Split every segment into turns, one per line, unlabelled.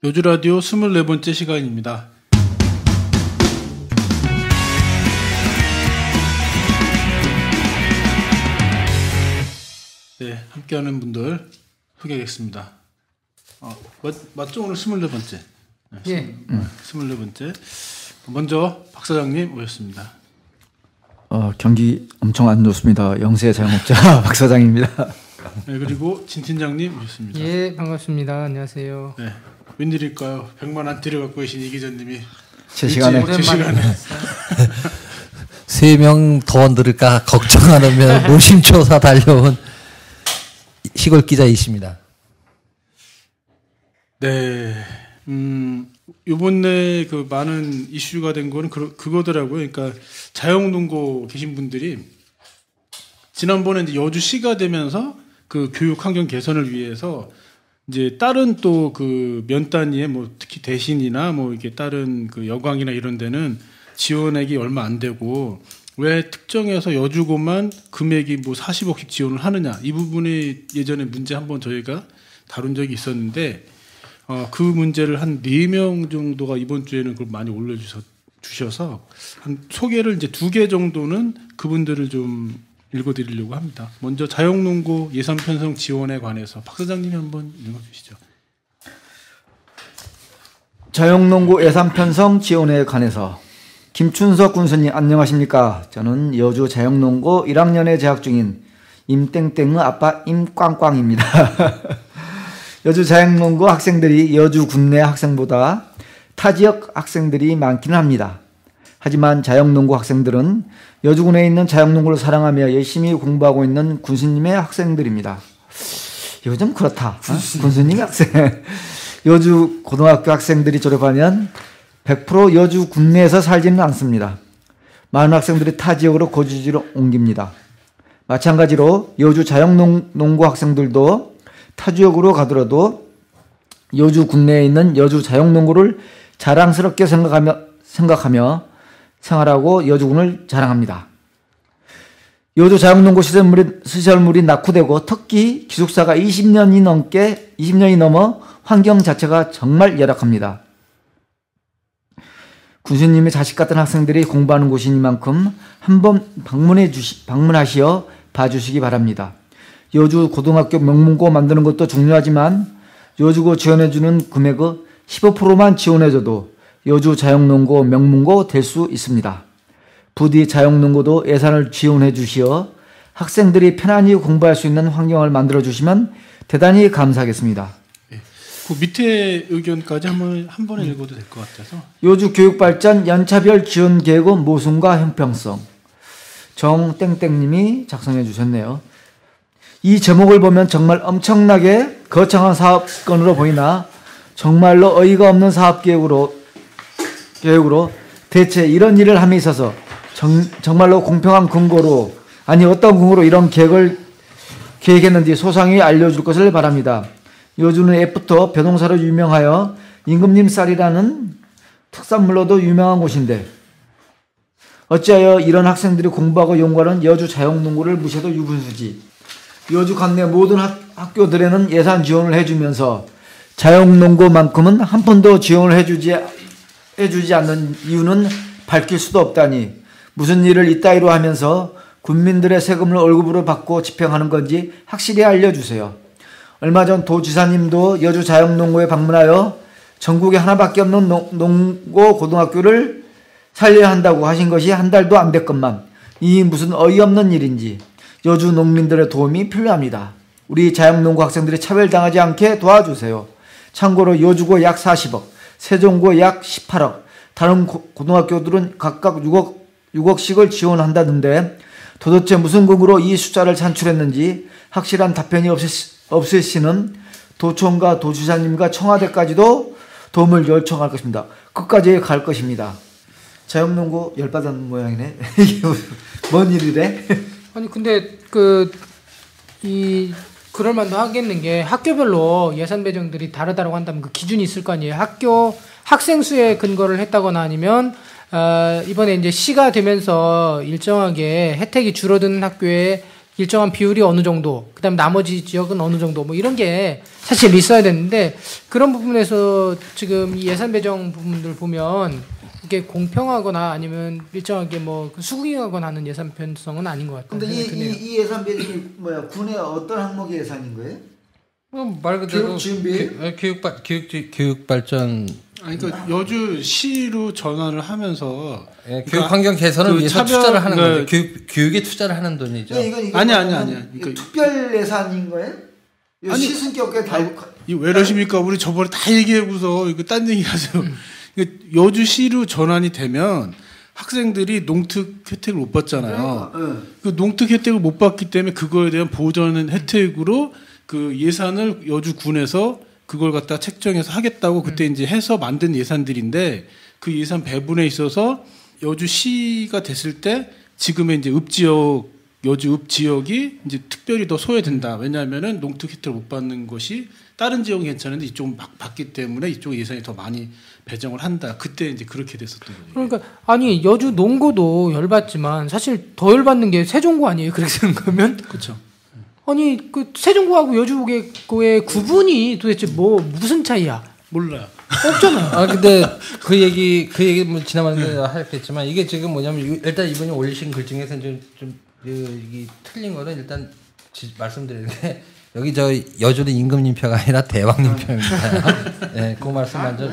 요주라디오 24번째 시간입니다. 네, 함께하는 분들 소개하겠습니다. 맞죠? 오늘 24번째. 네,
예.
24번째. 먼저 박 사장님 오셨습니다.
경기 엄청 안 좋습니다. 영세 자영업자 박 사장입니다.
네, 그리고 진 팀장님 오셨습니다.
예, 반갑습니다. 안녕하세요.
네, 웬일일까요? 100만 안 들여갖고 계신 이 기자님이
제 시간에
3명 더 들을까 걱정하면 노심초사 달려온 시골 기자이십니다.
네, 요번에 그 많은 이슈가 된 거는 그거더라고요. 그러니까 자영농고 계신 분들이 지난번에 이제 여주시가 되면서 그 교육 환경 개선을 위해서 이제 다른 또 그 면 단위에 뭐 특히 대신이나 뭐 이게 다른 그 여광이나 이런 데는 지원액이 얼마 안 되고 왜 특정해서 여주고만 금액이 뭐 40억씩 지원을 하느냐, 이 부분이 예전에 문제 한번 저희가 다룬 적이 있었는데 그 문제를 한 4명 정도가 이번 주에는 그걸 많이 올려주셔서 한 소개를 이제 2개 정도는 그분들을 좀 읽어드리려고 합니다. 먼저 자영농고 예산 편성 지원에 관해서 박 사장님이 한번 읽어주시죠.
자영농고 예산 편성 지원에 관해서 김춘석 군수님 안녕하십니까? 저는 여주 자영농고 1학년에 재학 중인 임땡땡의 아빠 임꽝꽝입니다. 여주 자영농고 학생들이 여주 국내 학생보다 타 지역 학생들이 많기는 합니다. 하지만 자영농고 학생들은 여주군에 있는 자영농고를 사랑하며 열심히 공부하고 있는 군수님의 학생들입니다. 이거 좀 그렇다. 군수님 학생. 여주 고등학교 학생들이 졸업하면 100% 여주 국내에서 살지는 않습니다. 많은 학생들이 타 지역으로 거주지로 옮깁니다. 마찬가지로 여주 자영농고 학생들도 타 지역으로 가더라도 여주 국내에 있는 여주 자영농고를 자랑스럽게 생각하며 생활하고 여주군을 자랑합니다. 여주 자영농고 시설물이 낙후되고 특히 기숙사가 20년이 넘어 환경 자체가 정말 열악합니다. 군수님의 자식 같은 학생들이 공부하는 곳이니만큼 한번 방문하시어 봐주시기 바랍니다. 여주 고등학교 명문고 만드는 것도 중요하지만 여주고 지원해주는 금액의 15%만 지원해줘도 여주 자영농고 명문고 될 수 있습니다. 부디 자영농고도 예산을 지원해 주시어 학생들이 편안히 공부할 수 있는 환경을 만들어 주시면 대단히 감사하겠습니다.
네. 그 밑에 의견까지 한 번에 읽어도 될 것 같아서.
여주 교육발전 연차별 지원 계획의 모순과 형평성. 정땡땡님이 작성해 주셨네요. 이 제목을 보면 정말 엄청나게 거창한 사업건으로 보이나 정말로 어이가 없는 사업 계획으로 대체 이런 일을 함에 있어서 정말로 공평한 근거로, 아니 어떤 근거로 이런 계획을 계획했는지 소상히 알려줄 것을 바랍니다. 여주는 옛부터 벼농사로 유명하여 임금님 쌀이라는 특산물로도 유명한 곳인데 어찌하여 이런 학생들이 공부하고 연구하는 여주 자영농고를 무시해도 유분수지. 여주 관내 모든 학교들에는 예산 지원을 해주면서 자영농고만큼은 한 푼도 지원을 해주지 않는 이유는 밝힐 수도 없다니 무슨 일을 이따위로 하면서 국민들의 세금을 월급으로 받고 집행하는 건지 확실히 알려주세요. 얼마 전 도지사님도 여주 자영농고에 방문하여 전국에 하나밖에 없는 농고 고등학교를 살려야 한다고 하신 것이 한 달도 안 됐건만 이 무슨 어이없는 일인지 여주 농민들의 도움이 필요합니다. 우리 자영농고 학생들이 차별당하지 않게 도와주세요. 참고로 여주고 약 40억, 세종고 약 18억, 다른 고등학교들은 각각 6억씩을 지원한다던데 도대체 무슨 근거로 이 숫자를 산출했는지 확실한 답변이 없으시는 도청과 도지사님과 청와대까지도 도움을 요청할 것입니다. 끝까지 갈 것입니다. 자영농고 열받은 모양이네. 이게 뭔 일이래?
아니 근데 그럴만도 하겠는 게 학교별로 예산 배정들이 다르다고 한다면 그 기준이 있을 거 아니에요. 학생 수에 근거를 했다거나 아니면 이번에 이제 시가 되면서 일정하게 혜택이 줄어드는 학교에 일정한 비율이 어느 정도, 그다음 나머지 지역은 어느 정도, 뭐 이런 게 사실 있어야 되는데 그런 부분에서 지금 이 예산 배정 부분들 보면 이게 공평하거나 아니면 일정하게 뭐 수긍하거나 하는 예산 편성은 아닌 것 같아요.
근데 이 예산 배정이 뭐야? 군의 어떤 항목의 예산인 거예요?
말 그대로
교육 준비?
교육 발전.
아니 그러니까 여주시로 전환을 하면서
교육 환경 개선을
그
위해서
차별-
투자를 하는
그-
거죠. 교육에 투자를 하는 돈이죠.
이건
아니야.
그러니까 특별 예산인 거예요?
아니,
시승격에 다
왜 이러십니까? 우리 저번에 다 얘기하고서 이거 딴 얘기 하세요. 여주시로 전환이 되면 학생들이 농특 혜택을 못 받잖아요. 그 농특 혜택을 못 받기 때문에 그거에 대한 보전 혜택으로 그 예산을 여주군에서 그걸 갖다 책정해서 하겠다고 그때 이제 해서 만든 예산들인데 그 예산 배분에 있어서 여주시가 됐을 때 지금의 이제 읍지역 여주 읍지역이 이제 특별히 더 소외된다. 왜냐하면은 농특 혜택을 못 받는 것이 다른 지역은 괜찮은데 이쪽은 받기 때문에 이쪽 예산이 더 많이 배정을 한다. 그때 이제 그렇게 됐었던 거죠.
그러니까 아니 여주 농고도 열받지만 사실 더 열받는 게 세종고 아니에요? 그렇게 생각하면
그렇죠.
아니 그 세종고하고 여주고의 구분이 도대체 뭐 무슨 차이야?
몰라.
없잖아요.
아 근데 그 얘기 뭐 지난번에 하겠지만 이게 지금 뭐냐면 일단 이분이 올리신 글 중에서 좀 이게 틀린 거는 일단 말씀드리는 게 여기 저 여주는 임금님표가 아니라 대왕님표입니다. 네, 그 말씀 먼저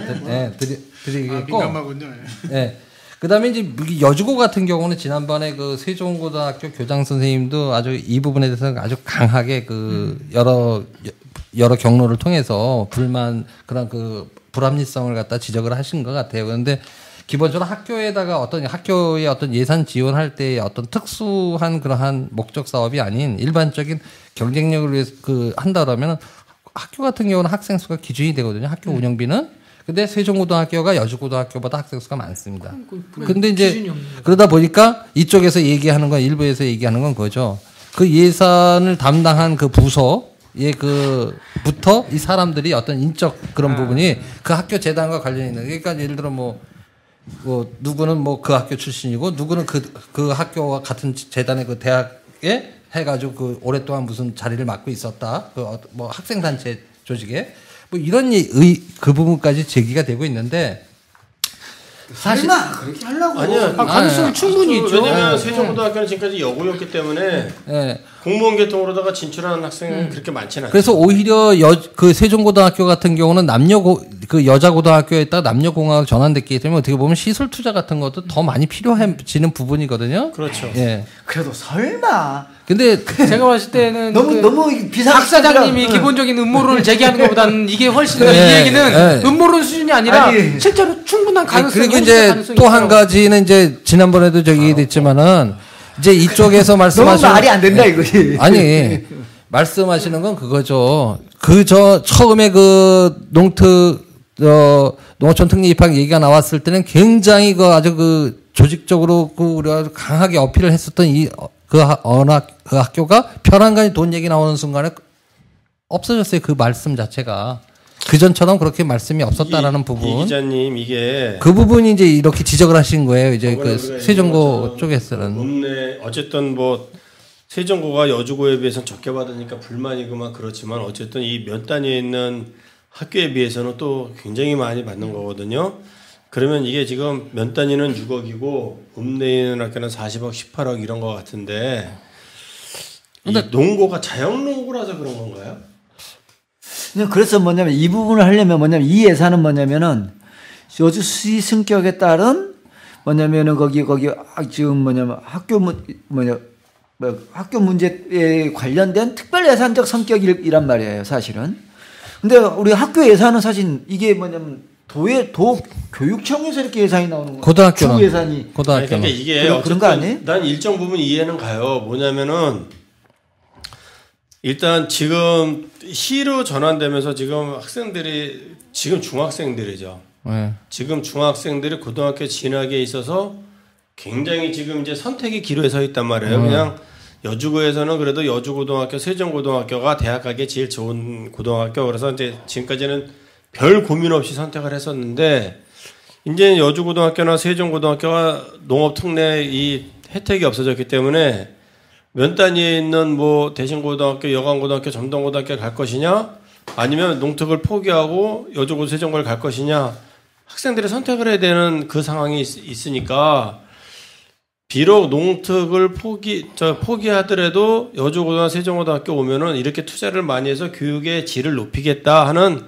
드리겠고.
민감하군요.
네. 그다음에 이제 여주고 같은 경우는 지난번에 그 세종고등학교 교장 선생님도 아주 이 부분에 대해서 아주 강하게 그 여러 경로를 통해서 그런 그 불합리성을 갖다 지적을 하신 것 같아요. 그런데 기본적으로 학교에 어떤 예산 지원할 때 어떤 특수한 그러한 목적 사업이 아닌 일반적인 경쟁력을 위해서 한다 그러면 학교 같은 경우는 학생 수가 기준이 되거든요. 학교 운영비는. 근데 세종고등학교가 여주고등학교보다 학생 수가 많습니다. 근데 이제 그러다 보니까 이쪽에서 일부에서 얘기하는 건 그거죠. 그 예산을 담당한 그 부서의 부터 이 사람들이 어떤 인적 그런 부분이 그 학교 재단과 관련이 있는. 그러니까 예를 들어 누구는 그 학교 출신이고 누구는 그 학교와 같은 재단의 그 대학에 해가지고 그 오랫동안 무슨 자리를 맡고 있었다. 학생단체 조직에. 이런 그 부분까지 제기가 되고 있는데 사실
그렇게 하려고
아니야.
가능성이 충분히 있죠.
왜냐면 세종고등학교는 지금까지 여고였기 때문에 공무원 계통으로다가 진출하는 학생은 그렇게 많지는 않아요.
그래서 오히려 그 세종고등학교 같은 경우는 그 여자고등학교에다가 남녀공학을 전환됐기 때문에 어떻게 보면 시설 투자 같은 것도 더 많이 필요해지는 부분이거든요.
그렇죠.
예.
그래도 설마.
근데
제가 봤을 때는
너무 비상
박 사장님이 기본적인 음모론을 제기하는 것보다는 이게 훨씬 더 이 얘기는 음모론 수준이 아니라 실제로 충분한 가능성이
그리고 이제 또 한 가지는 이제 지난번에도 얘기했지만은 이제 이쪽에서 말씀하시는
너무 말이 안 된다 이거지.
아니 말씀하시는 건 그거죠. 처음에 농어촌 특례 입학 얘기가 나왔을 때는 굉장히 아주 조직적으로 우리가 강하게 어필을 했었던 그 학교가 편한간에 돈 얘기 나오는 순간에 없어졌어요. 그 말씀 자체가. 그전처럼 그렇게 말씀이 없었다라는 부분.
이 기자님 이게
그 부분이 이제 이렇게 지적을 하신 거예요. 이제 그 세종고 쪽에서는.
어쨌든 세종고가 여주고에 비해서는 적게 받으니까 불만이고 그렇지만 어쨌든 이 몇 단위에 있는 학교에 비해서는 또 굉장히 많이 받는 거거든요. 그러면 이게 지금 면 단위는 6억이고 읍내에 있는 학교는 40억, 18억 이런 것 같은데 근데 농고가 자영농고라서 그런 건가요?
그래서 이 부분을 하려면 이 예산은 여주시 승격에 따른 거기 지금 학교 문제에 관련된 특별 예산적 성격이란 말이에요, 사실은. 근데 우리 학교 예산은 사실 이게 도 교육청에서 이렇게 예산이 나오는 거예요.
고등학교는.
주 예산이.
그러니까 이게
그런 거 아니에요?
난 일정 부분 이해는 가요. 뭐냐면은 일단 지금 시로 전환되면서 지금 학생들이 지금 중학생들이죠.
네.
지금 중학생들이 고등학교 진학에 있어서 굉장히 지금 이제 선택의 기로에 서 있단 말이에요. 그냥 여주고에서는 그래도 여주고등학교, 세종고등학교가 대학 가기에 제일 좋은 고등학교. 그래서 이제 지금까지는 별 고민 없이 선택을 했었는데 이제 여주고등학교나 세종고등학교가 농업특례 이 혜택이 없어졌기 때문에 면단위에 있는 뭐 대신고등학교, 여강고등학교, 점동고등학교 갈 것이냐, 아니면 농특을 포기하고 여주고 세종고를 갈 것이냐, 학생들이 선택을 해야 되는 그 상황이 있으니까 비록 농특을 포기하더라도 여주고등학교, 세종고등학교 오면은 이렇게 투자를 많이 해서 교육의 질을 높이겠다 하는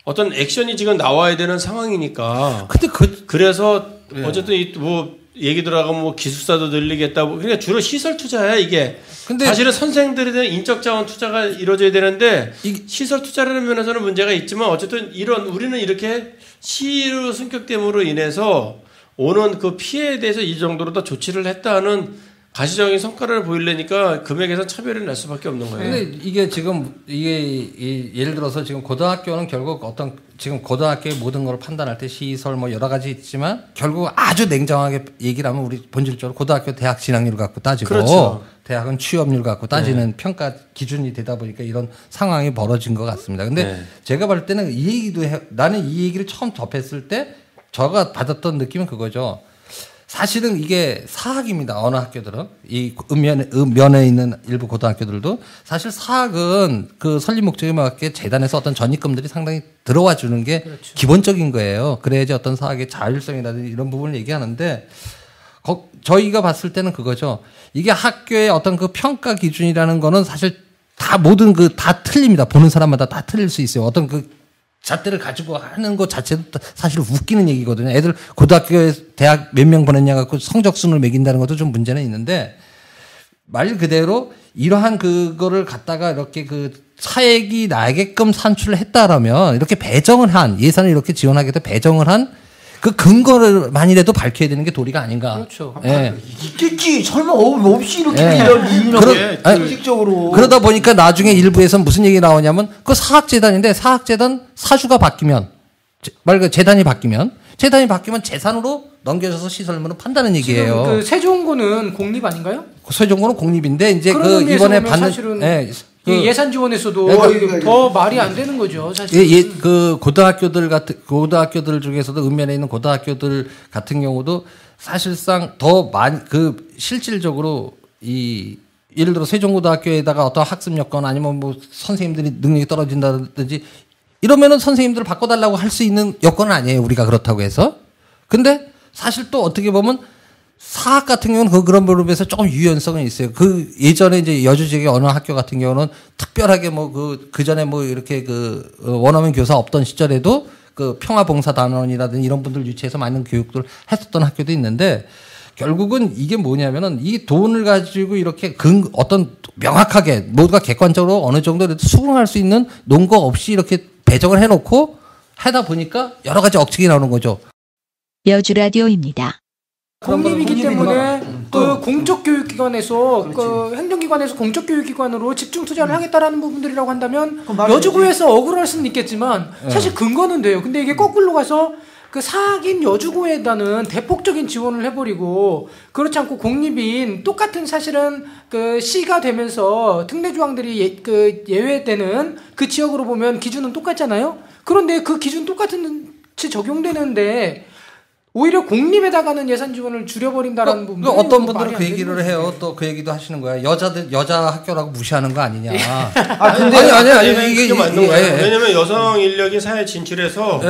어떤 액션이 지금 나와야 되는 상황이니까.
근데
그래서
네.
어쨌든 뭐 얘기 들어가면 뭐 기숙사도 늘리겠다. 그러니까 주로 시설 투자야 이게. 근데 사실은 선생들에 대한 인적 자원 투자가 이루어져야 되는데 시설 투자라는 면에서는 문제가 있지만 어쨌든 우리는 이렇게 시로 승격됨으로 인해서 오는 그 피해에 대해서 이 정도로 더 조치를 했다는 가시적인 성과를 보이려니까 금액에서 차별이 날 수밖에 없는 거예요.
근데 이게 지금 예를 들어서 지금 고등학교는 결국 지금 고등학교의 모든 걸 판단할 때 시설 뭐 여러 가지 있지만 결국 아주 냉정하게 얘기를 하면 우리 본질적으로 고등학교 대학 진학률 갖고 따지고
그렇죠.
대학은 취업률 갖고 따지는 평가 기준이 되다 보니까 이런 상황이 벌어진 것 같습니다. 근데 제가 볼 때는 이 얘기도 나는 이 얘기를 처음 접했을 때 제가 받았던 느낌은 그거죠. 사실은 이게 사학입니다. 어느 학교들은 이 읍면에 있는 일부 고등학교들도 사실 사학은 그 설립 목적에 맞게 재단에서 어떤 전입금들이 상당히 들어와 주는 게 그렇죠. 기본적인 거예요. 그래야지 어떤 사학의 자율성이라든지 이런 부분을 얘기하는데 저희가 봤을 때는 그거죠. 이게 학교의 어떤 그 평가 기준이라는 거는 사실 다 모든 다 틀립니다. 보는 사람마다 다 틀릴 수 있어요. 어떤 그 잣대를 가지고 하는 것 자체도 사실 웃기는 얘기거든요. 애들 고등학교에 대학 몇 명 보냈냐 갖고 성적순을 매긴다는 것도 좀 문제는 있는데 말 그대로 이러한 그거를 갖다가 이렇게 그 차액이 나게끔 산출을 했다라면 이렇게 배정을 한 예산을 이렇게 지원하게 해서 배정을 한 그 근거를 만이라도 밝혀야 되는 게 도리가 아닌가.
그렇죠.
예. 있겠지. 설마 없이 이렇게 이런 형식적으로.
그러다 보니까 나중에 일부에서 무슨 얘기 나오냐면 그 사학재단인데 사학재단 사주가 바뀌면 재단이 바뀌면 재산으로 넘겨져서 시설물은 판다는 얘기예요.
그 세종고는 공립 아닌가요?
세종고는 공립인데 이제 그 이번에 받는
사실은 예산 지원에서도 더 말이 안 되는 거죠. 사실.
그 고등학교들 중에서도 읍면에 있는 고등학교들 같은 경우도 사실상 더 많이 실질적으로 예를 들어 세종고등학교에다가 어떤 학습 여건 아니면 뭐 선생님들이 능력이 떨어진다든지 이러면은 선생님들을 바꿔달라고 할 수 있는 여건은 아니에요. 우리가 그렇다고 해서. 근데 사실 또 어떻게 보면 사학 같은 경우는 그런 부분에서 조금 유연성은 있어요. 예전에 이제 여주 지역의 어느 학교 같은 경우는 특별하게 그 전에 뭐 이렇게 원어민 교사 없던 시절에도 그 평화봉사단원이라든지 이런 분들 유치해서 많은 교육들을 했었던 학교도 있는데 결국은 이게 뭐냐면은 이 돈을 가지고 이렇게 어떤 명확하게 모두가 객관적으로 어느 정도 수긍할 수 있는 논거 없이 이렇게 배정을 해놓고 하다 보니까 여러 가지 억측이 나오는 거죠.
여주 라디오입니다.
공립이기 때문에 그 공적교육기관에서 그 행정기관에서 공적교육기관으로 집중 투자를 하겠다라는 부분들이라고 한다면 여주고에서 억울할 수는 있겠지만 사실 근거는 돼요. 근데 이게 거꾸로 가서 그 사학인 여주고에다는 대폭적인 지원을 해버리고 그렇지 않고 공립인 똑같은 사실은 그 시가 되면서 특례 조항들이 예외되는 그 지역으로 보면 기준은 똑같잖아요. 그런데 그 기준 똑같은 적용되는데 오히려 공립에다가는 예산 지원을 줄여버린다라는 부분.
어떤 분들은 그 얘기를 해요. 또 그 얘기도 하시는 거야. 여자 학교라고 무시하는 거 아니냐.
아니 이게 맞는 거예요. 왜냐면 여성 인력이 사회 진출해서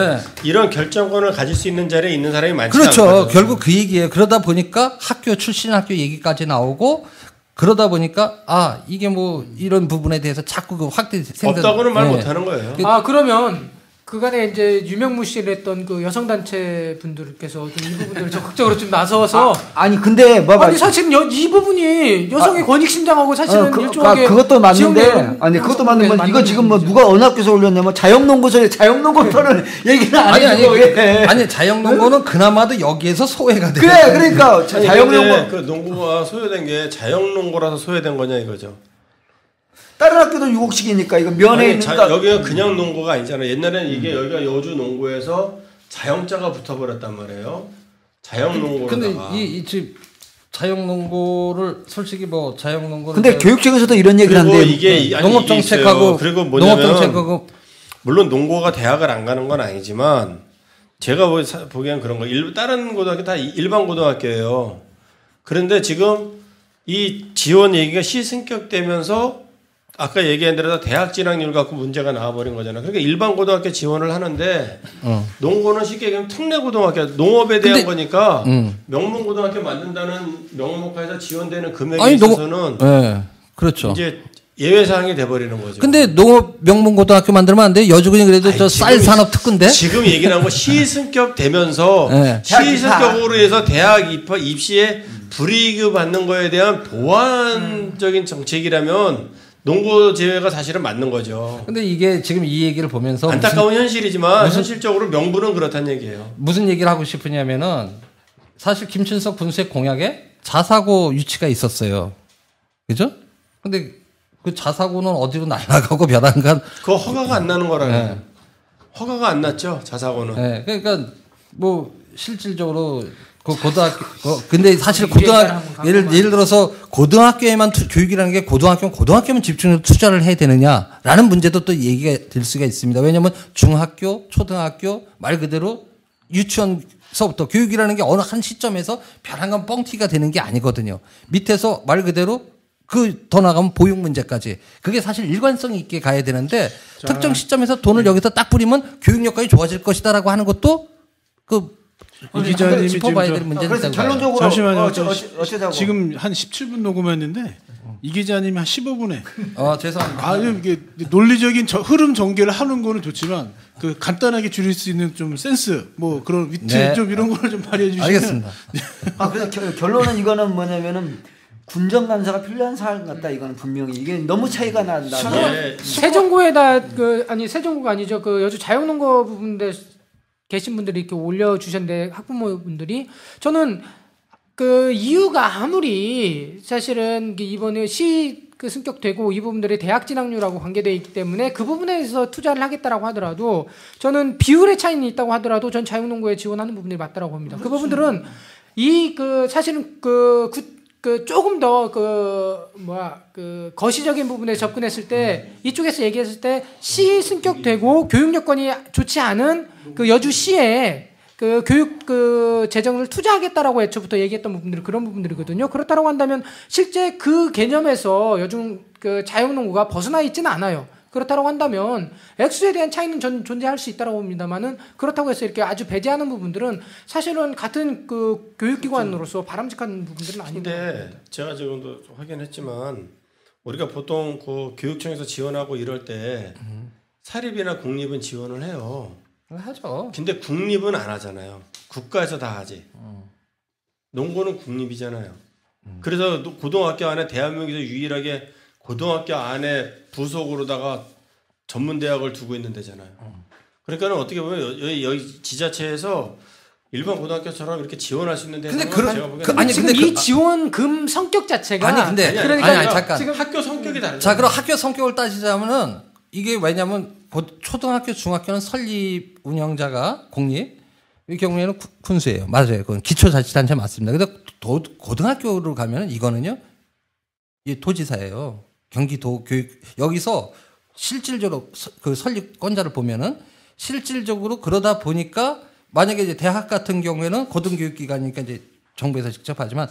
이런 결정권을 가질 수 있는 자리에 있는 사람이 많지 않거든요.
그렇죠. 결국 그 얘기예요. 그러다 보니까 학교 출신 학교 얘기까지 나오고 그러다 보니까 이게 뭐 이런 부분에 대해서 자꾸 그 확대
없다고는 말 못하는 거예요.
그러면 그간에 이제 유명무실했던 그 여성단체 분들께서 좀 이 부분들을 적극적으로 좀 나서서
근데 봐봐.
사실 이 부분이 여성의 권익신장하고 사실은 일종의
그것도 맞는데 그것도 맞는 건 이거 지금 뭐 누가 어느 학교에서 올렸냐면 자영농고편은 얘기는
아니 자영농고는 그나마도 여기에서 소외가 돼.
그래 그러니까 자영농고
그 농고가 소외된 게 자영농고라서 소외된 거냐 이거죠.
다른 학교도 유곡식이니까 이거 면에 있는
여기가 그냥 농고가 아니잖아요. 옛날에는 이게 여기가 여주 농고에서 자영자가 붙어버렸단 말이에요. 자영농고로다가.
근데 이 자영농고를 솔직히 뭐 자영농고를
근데 교육청에서도 이런 얘기를 하는데
이게
농업정책하고
그리고 뭐냐면
농업정책하고
물론 농고가 대학을 안 가는 건 아니지만 제가 보기엔 그런 거 다른 고등학교 다 일반 고등학교예요. 그런데 지금 이 지원 얘기가 시승격되면서 아까 얘기한 대로 대학 진학률 갖고 문제가 나와버린 거잖아요. 그러니까 일반 고등학교 지원을 하는데 농고는 쉽게 얘기하면 특례고등학교 농업에 대한 거니까 명문고등학교 만든다는 명목하에서 지원되는 금액에 있어서는
네, 그렇죠.
이제 예외 사항이 돼버리는 거죠.
근데 농업 명문고등학교 만들면 안 돼? 여주군이 그래도 저 쌀 산업 특구인데?
지금 얘기는 한 거 시승격 되면서
네.
시승격으로 해서 대학 입시에 불이익을 받는 거에 대한 보완적인 정책이라면 농고 제외가 사실은 맞는 거죠.
근데 이게 지금 이 얘기를 보면서
안타까운 현실이지만 현실적으로 명분은 그렇다는 얘기예요.
무슨 얘기를 하고 싶으냐면은 사실 김춘석 군수의 공약에 자사고 유치가 있었어요. 그죠? 근데 그 자사고는 어디로 날아가고 벼랑간
그거 허가가 안 나는 거라요.
네.
허가가 안 났죠, 자사고는.
네. 그러니까 뭐 실질적으로 그 고등학교 근데 사실 고등학교 예를 들어서 고등학교에만 교육이라는 게 고등학교면 집중해서 투자를 해야 되느냐라는 문제도 또 얘기가 될 수가 있습니다. 왜냐하면 중학교, 초등학교 말 그대로 유치원서부터 교육이라는 게 어느 한 시점에서 벼랑간 뻥튀기가 되는 게 아니거든요. 밑에서 말 그대로 더 나가면 보육 문제까지. 그게 사실 일관성이 있게 가야 되는데 특정 시점에서 돈을 여기서 딱 뿌리면 교육 여건이 좋아질 것이다라고 하는 것도
이 기자님이
짚어봐야 될 문제는
그래서 결론적으로
잠시만요.
어쩌자고.
지금 한 17분 녹음했는데 이 기자님이 한 15분에
죄송합니다.
이게 논리적인 흐름 전개를 하는 거는 좋지만 그 간단하게 줄일 수 있는 좀 센스 뭐 그런 위트
네.
좀 이런 거를 좀 발휘해 주시면
알겠습니다.
그래서 결론은 이거는 뭐냐면은 군정 감사가 필요한 사안 같다. 이거는 분명히 이게 너무 차이가 난다.
세종고에다 세종고가 아니죠. 그 여주 자유농고 부분에 계신 분들이 이렇게 올려주셨는데 학부모분들이 저는 그 이유가 아무리 사실은 이번에 그 승격되고 이 부분들이 대학 진학률하고 관계되어 있기 때문에 그 부분에서 투자를 하겠다라고 하더라도 저는 비율의 차이는 있다고 하더라도 전 자유농고에 지원하는 부분들이 맞다라고 봅니다. 그 부분들은 사실은 조금 더 거시적인 부분에 접근했을 때 이쪽에서 얘기했을 때 시 승격되고 교육 여건이 좋지 않은 그 여주시에 그 교육 재정을 투자하겠다라고 애초부터 얘기했던 부분들이 그런 부분들이거든요. 그렇다고 한다면 실제 그 개념에서 요즘 그 자유농구가 벗어나 있지는 않아요. 그렇다고 한다면 액수에 대한 차이는 전 존재할 수 있다고 봅니다만은 그렇다고 해서 이렇게 아주 배제하는 부분들은 사실은 같은 그 교육기관으로서 바람직한 부분들은 아닌데.
근데 제가 지금도 확인했지만 우리가 보통 그 교육청에서 지원하고 이럴 때 사립이나 국립은 지원을 해요.
하죠.
근데 국립은 안 하잖아요. 국가에서 다 하지. 농고는 국립이잖아요. 그래서 고등학교 안에 대한민국에서 유일하게 고등학교 안에 부속으로다가 전문대학을 두고 있는 데잖아요. 그러니까 어떻게 보면 여기 지자체에서 일반 고등학교처럼 이렇게 지원할 수 있는 데는 제가 보기에는
지금 이 지원금 성격 자체가
잠깐
지금 학교 성격이 다르죠.
자, 그럼 학교 성격을 따지자면은 이게 왜냐면 초등학교, 중학교는 설립 운영자가 공립 이 경우에는 군수예요. 맞아요. 그건 기초자치단체 맞습니다. 근데 고등학교로 가면은 이거는요, 이 도지사예요. 경기도 교육 여기서 실질적으로 그 설립권자를 보면은 실질적으로 그러다 보니까 만약에 이제 대학 같은 경우에는 고등교육기관이니까 이제 정부에서 직접 하지만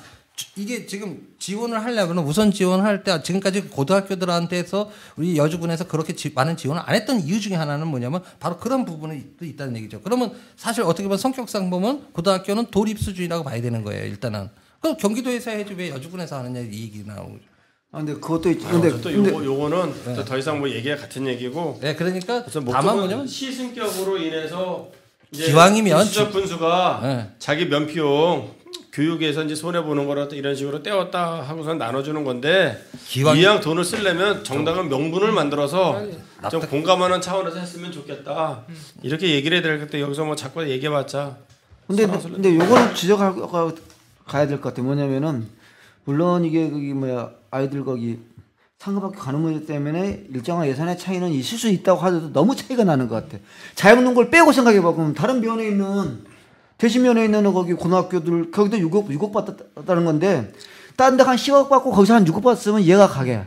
이게 지금 지원을 하려면 우선 지원할 때 지금까지 고등학교들한테서 우리 여주군에서 그렇게 많은 지원을 안 했던 이유 중에 하나는 뭐냐면 바로 그런 부분이 있다는 얘기죠. 그러면 사실 어떻게 보면 성격상 보면 고등학교는 도립 수준이라고 봐야 되는 거예요. 일단은. 그럼 경기도에서 해야지 왜 여주군에서 하느냐 이 얘기 나오는 거죠.
근데 그것도 있.
요거는 네. 더 이상 뭐 얘기가 같은 얘기고.
네, 그러니까 다만 뭐냐면
시승격으로 인해서 이제
기왕이면
수석 군수가 자기 면피용 교육에서 이제 손해 보는 거라 이런 식으로 떼었다 하고선 나눠주는 건데 이왕 돈을 쓰려면 정당한 명분을 만들어서 좀 공감하는 차원에서 했으면 좋겠다. 이렇게 얘기를 해야 될 때 여기서 뭐 자꾸 얘기해봤자.
근데 요거는 지적하고 가야 될 것 같아. 뭐냐면은 물론 이게 아이들 거기 상급학교 가는 것 때문에 일정한 예산의 차이는 있을 수 있다고 하더라도 너무 차이가 나는 것 같아. 자유농고를 빼고 생각해봐. 그럼 다른 면에 있는 대신면에 있는 거기 고등학교들 거기도 6억 받았다는 건데 딴 데 한 10억 받고 거기서 한 6억 받았으면 이해가 가게.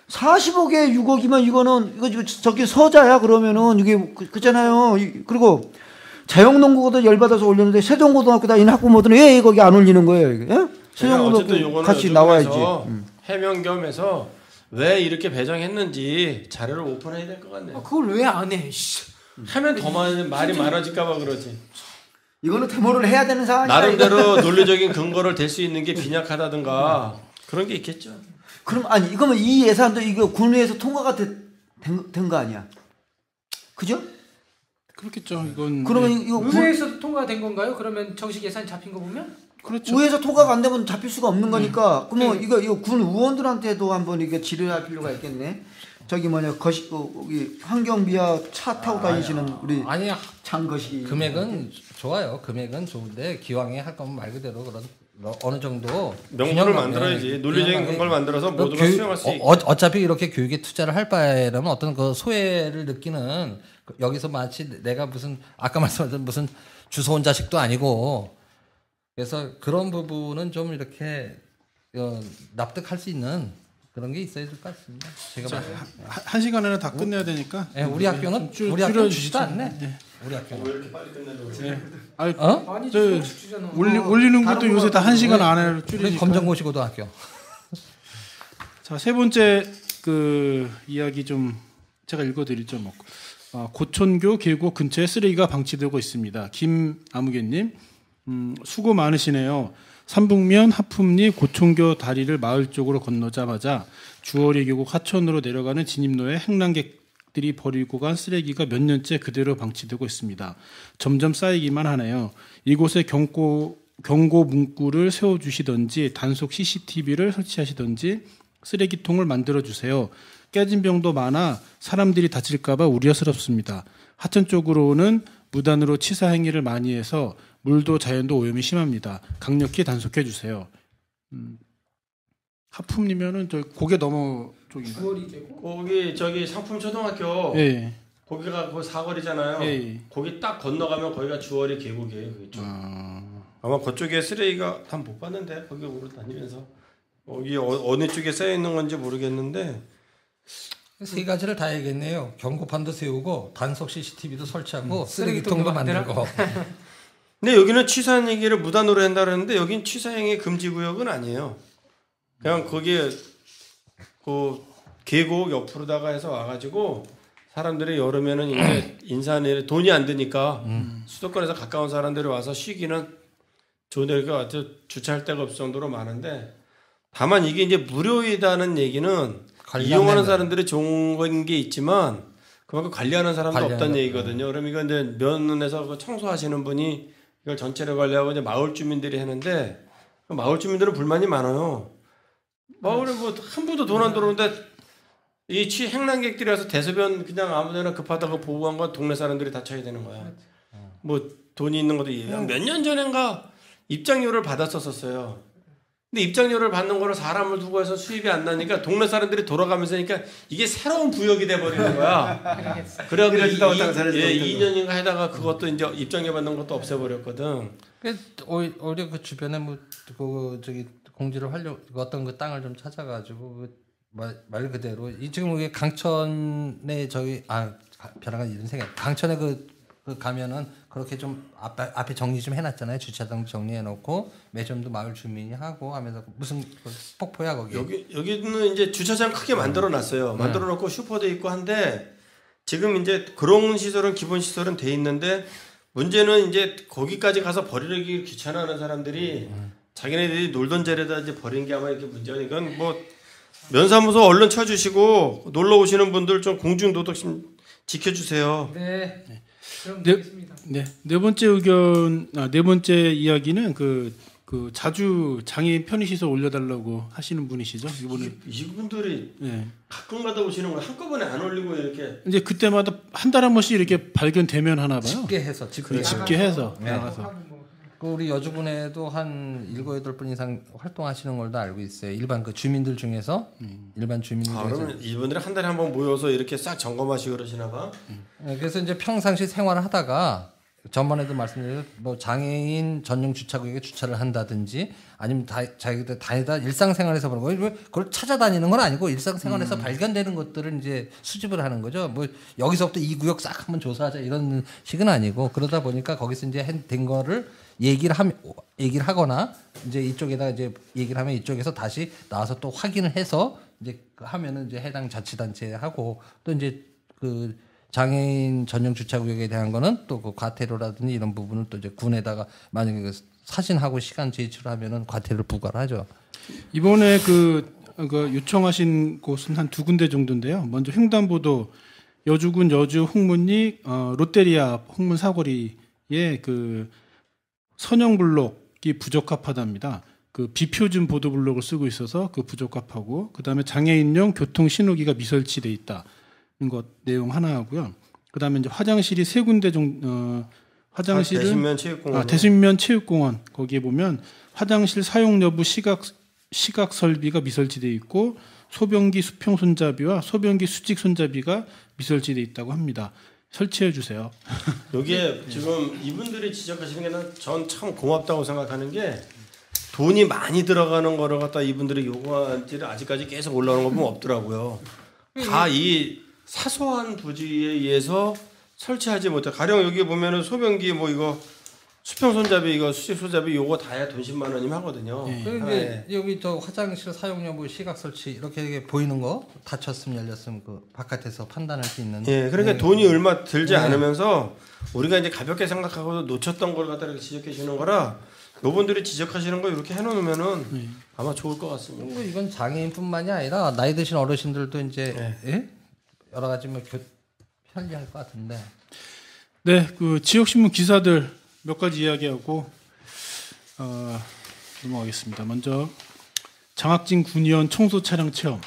40억에 6억이면 이거 저기 서자야 그러면은 이게 그잖아요. 그리고 자유농고도 열받아서 올렸는데 세종고등학교다 있는 학부모들은 왜 거기 안 올리는 거예요? 이게? 예? 최종도
어쨌든 요거는
같이 나와야지.
해명 겸해서 왜 이렇게 배정했는지 자료를 오픈해야 될 것 같네요.
그걸 왜 안 해? 씨.
하면 더 말이 많아질까봐 그러지.
이거는 데모를 해야 되는 상황이야.
나름대로 논리적인 근거를 댈 수 있는 게 빈약하다든가 그런 게 있겠죠.
그럼 아니 이거면 이 예산도 이거 군의에서 통과가 된 거 아니야? 그죠?
그렇겠죠. 이건
그러면
네.
이거
의회에서 통과된 건가요? 그러면 정식 예산 잡힌 거 보면?
그렇죠.
의회에서 통과가 안 되면 잡힐 수가 없는 거니까. 그러면 이거 군 의원들한테도 한번 이게 질의할 필요가 있겠네. 저기 뭐냐 거기 환경미화 차 타고 다니시는 우리
아니
장거시
금액은 좋아요. 금액은 좋은데 기왕에 할 거면 말 그대로 그런 어느 정도
명분을 만들어야지. 논리적인 근거를 만들어서 모두가 수용할 수 있게.
어차피 이렇게 교육에 투자를 할 바에는 어떤 그 소외를 느끼는 여기서 마치 내가 무슨 아까 말씀하신 무슨 주소 온 자식도 아니고 그래서 그런 부분은 좀 이렇게 납득할 수 있는 그런 게 있어야 될 것 같습니다. 제가
한 시간에는 다 끝내야 되니까.
네, 우리 학교는
좀
우리 학교는
줄여주시죠.
주지도 않네.
네.
우리 학교는
왜 이렇게 빨리 끝내려고 그래?
아니,
아니
저
주잖아.
올리는 것도 요새 다 1시간 안에 줄이니까.
검정고시 고등학교.
자, 세 번째 그 이야기 좀 제가 읽어드리죠. 뭐. 고촌교 계곡 근처에 쓰레기가 방치되고 있습니다. 김아무개님, 수고 많으시네요. 삼북면 하품리 고촌교 다리를 마을 쪽으로 건너자마자 주어리 계곡 하천으로 내려가는 진입로에 행랑객들이 버리고 간 쓰레기가 몇 년째 그대로 방치되고 있습니다. 점점 쌓이기만 하네요. 이곳에 경고 문구를 세워주시던지 단속 CCTV를 설치하시던지 쓰레기통을 만들어주세요. 깨진 병도 많아 사람들이 다칠까봐 우려스럽습니다. 하천 쪽으로는 무단으로 치사 행위를 많이 해서 물도 자연도 오염이 심합니다. 강력히 단속해 주세요. 하품이면은 저 고개 넘어 쪽인가?
거기 저기 상품 초등학교
예.
거기가 그 사거리잖아요.
예.
거기 딱 건너가면 거기가 주어리 계곡이에요. 그쪽. 아마 그쪽에 쓰레기가 다 못 봤는데 거기 오르 다니면서 거기 어느 쪽에 쌓여 있는 건지 모르겠는데
세 가지를 다 해야겠네요. 경고판도 세우고 단속 CCTV도 설치하고 쓰레기통도 만들고.
근데 여기는 취사행위를 무단으로 한다 그러는데 여긴 취사행위 금지 구역은 아니에요. 그냥 거기에 그 계곡 옆으로다가 해서 와가지고 사람들이 여름에는 이제 인산에 돈이 안 드니까 수도권에서 가까운 사람들이 와서 쉬기는 좋은데 그러니까 주차할 데가 없을 정도로 많은데 다만 이게 이제 무료이다는 얘기는 이용하는 사람들이 좋은 게 있지만 그만큼 관리하는 사람도 없다는 얘기거든요. 그럼 이거 이제 면에서 그 청소하시는 분이 이걸 전체를 관리하고 이제 마을 주민들이 하는데 마을 주민들은 불만이 많아요. 마을에 뭐 한 푼도 돈 안 들어오는데 이 행랑객들이 와서 대소변 그냥 아무데나 급하다고 보고한 건 동네 사람들이 다 쳐야 되는 거야. 뭐 돈이 있는 것도 몇 년 전인가 입장료를 받았었어요. 근데 입장료를 받는 거를 사람을 두고 해서 수입이 안 나니까 동네 사람들이 돌아가면서 하니까 이게 새로운 부역이 돼버리는 거야. 그래가지고 2년인가 하다가 그것도 이제 입장료 받는 것도 없애버렸거든.
오히려 그 주변에 그 저기 공지를 하려고 어떤 그 땅을 좀 찾아가지고 말 그대로 지금 이게 강천에 저기 변화가 이런 생각. 강천에 그 가면은 그렇게 좀 앞에 정리 좀 해놨잖아요. 주차장 정리해놓고 매점도 마을 주민이 하고 하면서 무슨 폭포야 거기.
여기는 이제 주차장 크게 만들어놨어요. 만들어놓고 슈퍼도 있고 한데 지금 이제 그런 시설은 기본 시설은 돼 있는데 문제는 이제 거기까지 가서 버리기 귀찮아하는 사람들이 자기네들이 놀던 자리에다 이제 버린 게 아마 이렇게 문제가 이건 뭐 면사무소 얼른 쳐주시고 놀러 오시는 분들 좀 공중 도덕심 지켜주세요.
네. 그럼
네 번째 의견, 네 번째 이야기는 그 자주 장애인 편의시설 올려달라고 하시는 분이시죠?
이분들이
네.
가끔가다 오시는 걸 한꺼번에 안 올리고 이렇게
이제 그때마다 한 달에 한 번씩 이렇게 발견되면 하나 봐요.
집계해서
집계해서 나가서.
우리 여주군에도 한 7, 8분 이상 활동하시는 걸도 알고 있어요. 일반 그 주민들 중에서 일반 주민들 중에서.
그러면 이분들이 한 달에 한 번 모여서 이렇게 싹 점검하시고 그러시나 봐.
그래서 이제 평상시 생활을 하다가 전번에도 말씀드린 뭐 장애인 전용 주차구역에 주차를 한다든지 아니면 자기들 다니다 일상생활에서 보는 거 그걸 찾아다니는 건 아니고 일상생활에서 발견되는 것들을 이제 수집을 하는 거죠. 뭐 여기서부터 이 구역 싹 한번 조사하자 이런 식은 아니고 그러다 보니까 거기서 이제 된 거를 얘기를 하거나 이제 이쪽에다 이제 얘기를 하면 이쪽에서 다시 나와서 또 확인을 해서 이제 하면은 이제 해당 자치단체하고 또 이제 그 장애인 전용 주차구역에 대한 거는 또 그 과태료라든지 이런 부분은 또 이제 군에다가 만약에 그 사진하고 시간 제출하면은 과태료를 부과를 하죠.
이번에 그 요청하신 곳은 한 2군데 정도인데요. 먼저 횡단보도 여주군 여주 홍문리 롯데리아 앞 홍문 사거리에 그 선형블록이 부적합하답니다. 그 비표준 보도블록을 쓰고 있어서 그 부적합하고 그다음에 장애인용 교통 신호기가 미설치돼 있다는 것 내용 하나 하고요. 그다음에 이제 화장실이 3군데 정도 화장실은 대신면 체육공원 거기에 보면 화장실 사용 여부 시각 설비가 미설치돼 있고 소변기 수평 손잡이와 소변기 수직 손잡이가 미설치돼 있다고 합니다. 설치해 주세요.
여기에 지금 이분들이 지적하시는 게 전 참 고맙다고 생각하는 게 돈이 많이 들어가는 거를 갖다 이분들이 요구한지를 아직까지 계속 올라오는 거 보면 없더라고요. 다 이 사소한 부지에 의해서 설치하지 못해. 가령 여기 보면은 소변기 뭐 이거 수평 손잡이 이거 수직 손잡이 요거 다야 돈 10만 원이면 하거든요.
그런데 여기 저 화장실 사용 여부 시각 설치 이렇게 보이는 거 닫혔으면 열렸으면 그 바깥에서 판단할 수 있는.
예, 그러니까 돈이 얼마 들지 않으면서 우리가 이제 가볍게 생각하고 놓쳤던 걸 갖다 이렇게 지적해 주는 거라 요분들이 지적하시는 거 이렇게 해놓으면은 아마 좋을 것 같습니다.
뭐 이건 장애인뿐만이 아니라 나이 드신 어르신들도 이제 예? 여러 가지 뭐 편리할 것 같은데.
네, 그 지역신문 기사들 몇 가지 이야기하고 넘어가겠습니다. 먼저 장학진 군의원 청소 차량 체험.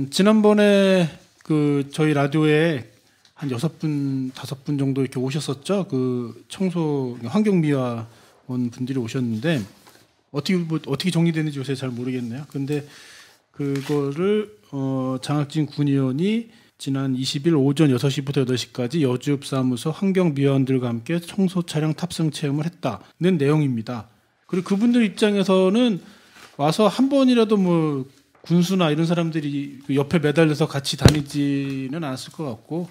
지난번에 그 저희 라디오에 한 6분, 5분 정도 이렇게 오셨었죠. 그 청소 환경미화원 분들이 오셨는데 어떻게 정리되는지 요새 잘 모르겠네요. 근데 그거를 장학진 군의원이 지난 20일 오전 6시부터 8시까지 여주읍 사무소 환경미화원들과 함께 청소 차량 탑승 체험을 했다는 내용입니다. 그리고 그분들 입장에서는 와서 한 번이라도 뭐 군수나 이런 사람들이 옆에 매달려서 같이 다니지는 않았을 것 같고,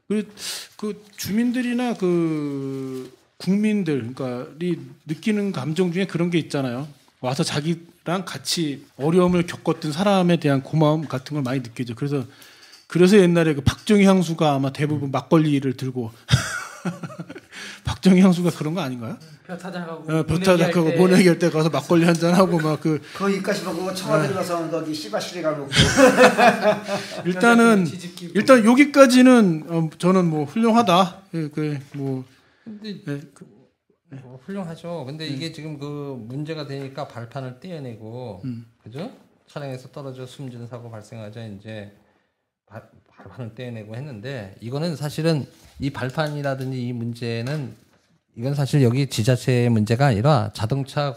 그 주민들이나 그 국민들, 그러니까 느끼는 감정 중에 그런 게 있잖아요. 와서 자기랑 같이 어려움을 겪었던 사람에 대한 고마움 같은 걸 많이 느끼죠. 그래서 옛날에 그 박정희 향수가 아마 대부분 막걸리를 들고 박정희 향수가 그런 거 아닌가요?
벼 타작하고
벼 타작하고 모내기할 때 가서 막걸리 한잔 하고 막 그
거기까지 보고 청와대 가서 거기 씨바시리 가고
일단 여기까지는 저는 뭐 훌륭하다. 근데
뭐 훌륭하죠. 근데 이게 지금 그 문제가 되니까 발판을 떼어내고 그죠? 차량에서 떨어져 숨지는 사고 발생하자 이제 발판을 떼내고 했는데 이거는 사실은 이 발판이라든지 이 문제는 이건 사실 여기 지자체의 문제가 아니라 자동차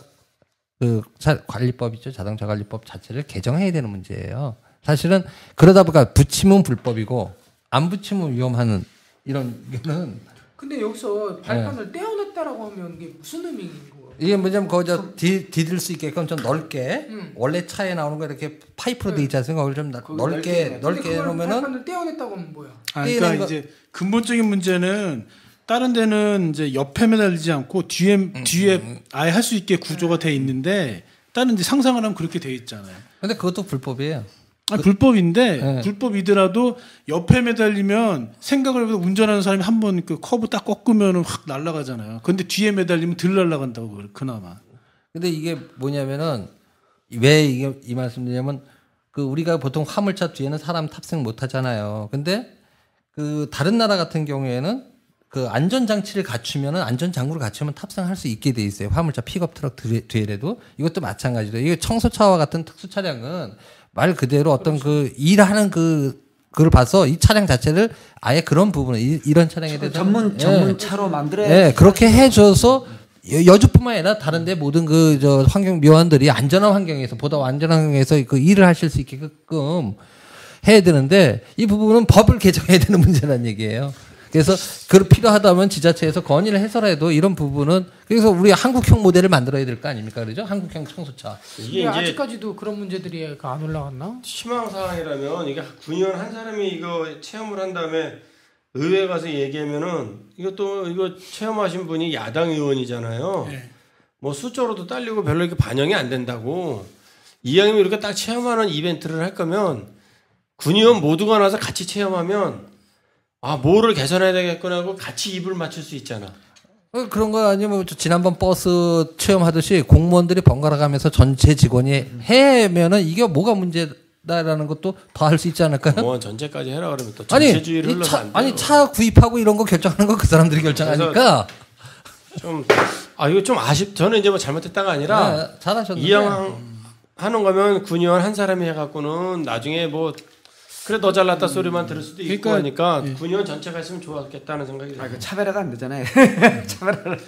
그 관리법이죠. 자동차 관리법 자체를 개정해야 되는 문제예요. 사실은 그러다 보니까 붙이면 불법이고 안 붙이면 위험하는 이런 이거는.
근데 여기서 발판을 떼어냈다라고 하면 이게 무슨 의미인 거예요?
이게 뭐냐면 거기서 디딜 수 있게끔 좀 넓게 원래 차에 나오는 거 이렇게 파이프로 돼 있지 않습니까? 그걸 좀 넓게 해놓으면은
발판을 떼어냈다고 하면 뭐야?
그러니까 이제 근본적인 문제는 다른 데는 이제 옆에 매달리지 않고 뒤에 아예 할 수 있게 구조가 돼 있는데 다른 이제 상상을 하면 그렇게 돼 있잖아요.
근데 그것도 불법이에요.
불법인데 불법이더라도 옆에 매달리면 생각을 해도 운전하는 사람이 한번 그 커브 딱 꺾으면 확 날아가잖아요. 근데 뒤에 매달리면 덜 날아간다고 그나마.
근데 이게 뭐냐면은 왜 이게 이 말씀드리냐면 그 우리가 보통 화물차 뒤에는 사람 탑승 못 하잖아요. 근데 그 다른 나라 같은 경우에는 그 안전장치를 갖추면은 안전장구를 갖추면 탑승할 수 있게 돼 있어요. 화물차 픽업 트럭 뒤에라도 이것도 마찬가지로 이게 청소차와 같은 특수 차량은 말 그대로 어떤 그 일하는 그걸 봐서 이 차량 자체를 아예 그런 부분을 이런 차량에 대해서
전문 차로 만들어야
돼. 그렇게 해줘서 여주뿐만 아니라 다른데 모든 그 저 환경 묘안들이 안전한 환경에서 보다 안전한 환경에서 그 일을 하실 수 있게끔 해야 되는데 이 부분은 법을 개정해야 되는 문제라는 얘기예요. 그래서 그 필요하다면 지자체에서 건의를 해서라도 이런 부분은 그래서 우리 한국형 모델을 만들어야 될 거 아닙니까, 그렇죠? 한국형 청소차.
이게 아직까지도 그런 문제들이 안 올라갔나?
희망 사항이라면 이게 군의원 한 사람이 이거 체험을 한 다음에 의회 가서 얘기하면은 이거 체험하신 분이 야당 의원이잖아요.
네.
뭐 숫자로도 딸리고 별로 이렇게 반영이 안 된다고. 이왕이면 이렇게 딱 체험하는 이벤트를 할 거면 군의원 모두가 나서 같이 체험하면 뭐를 개선해야 되겠구나 하고 같이 입을 맞출 수 있잖아.
그런 거 아니면 지난번 버스 체험하듯이 공무원들이 번갈아 가면서 전체 직원이 해면은 이게 뭐가 문제다라는 것도 더 할 수 있지 않을까요?
공무원 전체까지 해라 그러면 또 전체주의를 흘러서 안 돼요.
차 구입하고 이런 거 결정하는 거 그 사람들이 결정하니까
이거 좀 저는 이제 뭐 잘못했다가 아니라
네, 잘하셨는데
이왕 하는 거면 군의원 한 사람이 해갖고는 나중에 뭐 그래 너 잘났다 소리만 들을 수도 있고 하니까 군의원 전체가 했으면 좋았겠다는 생각이 들어요.
차별화가 안 되잖아요. 차별화를.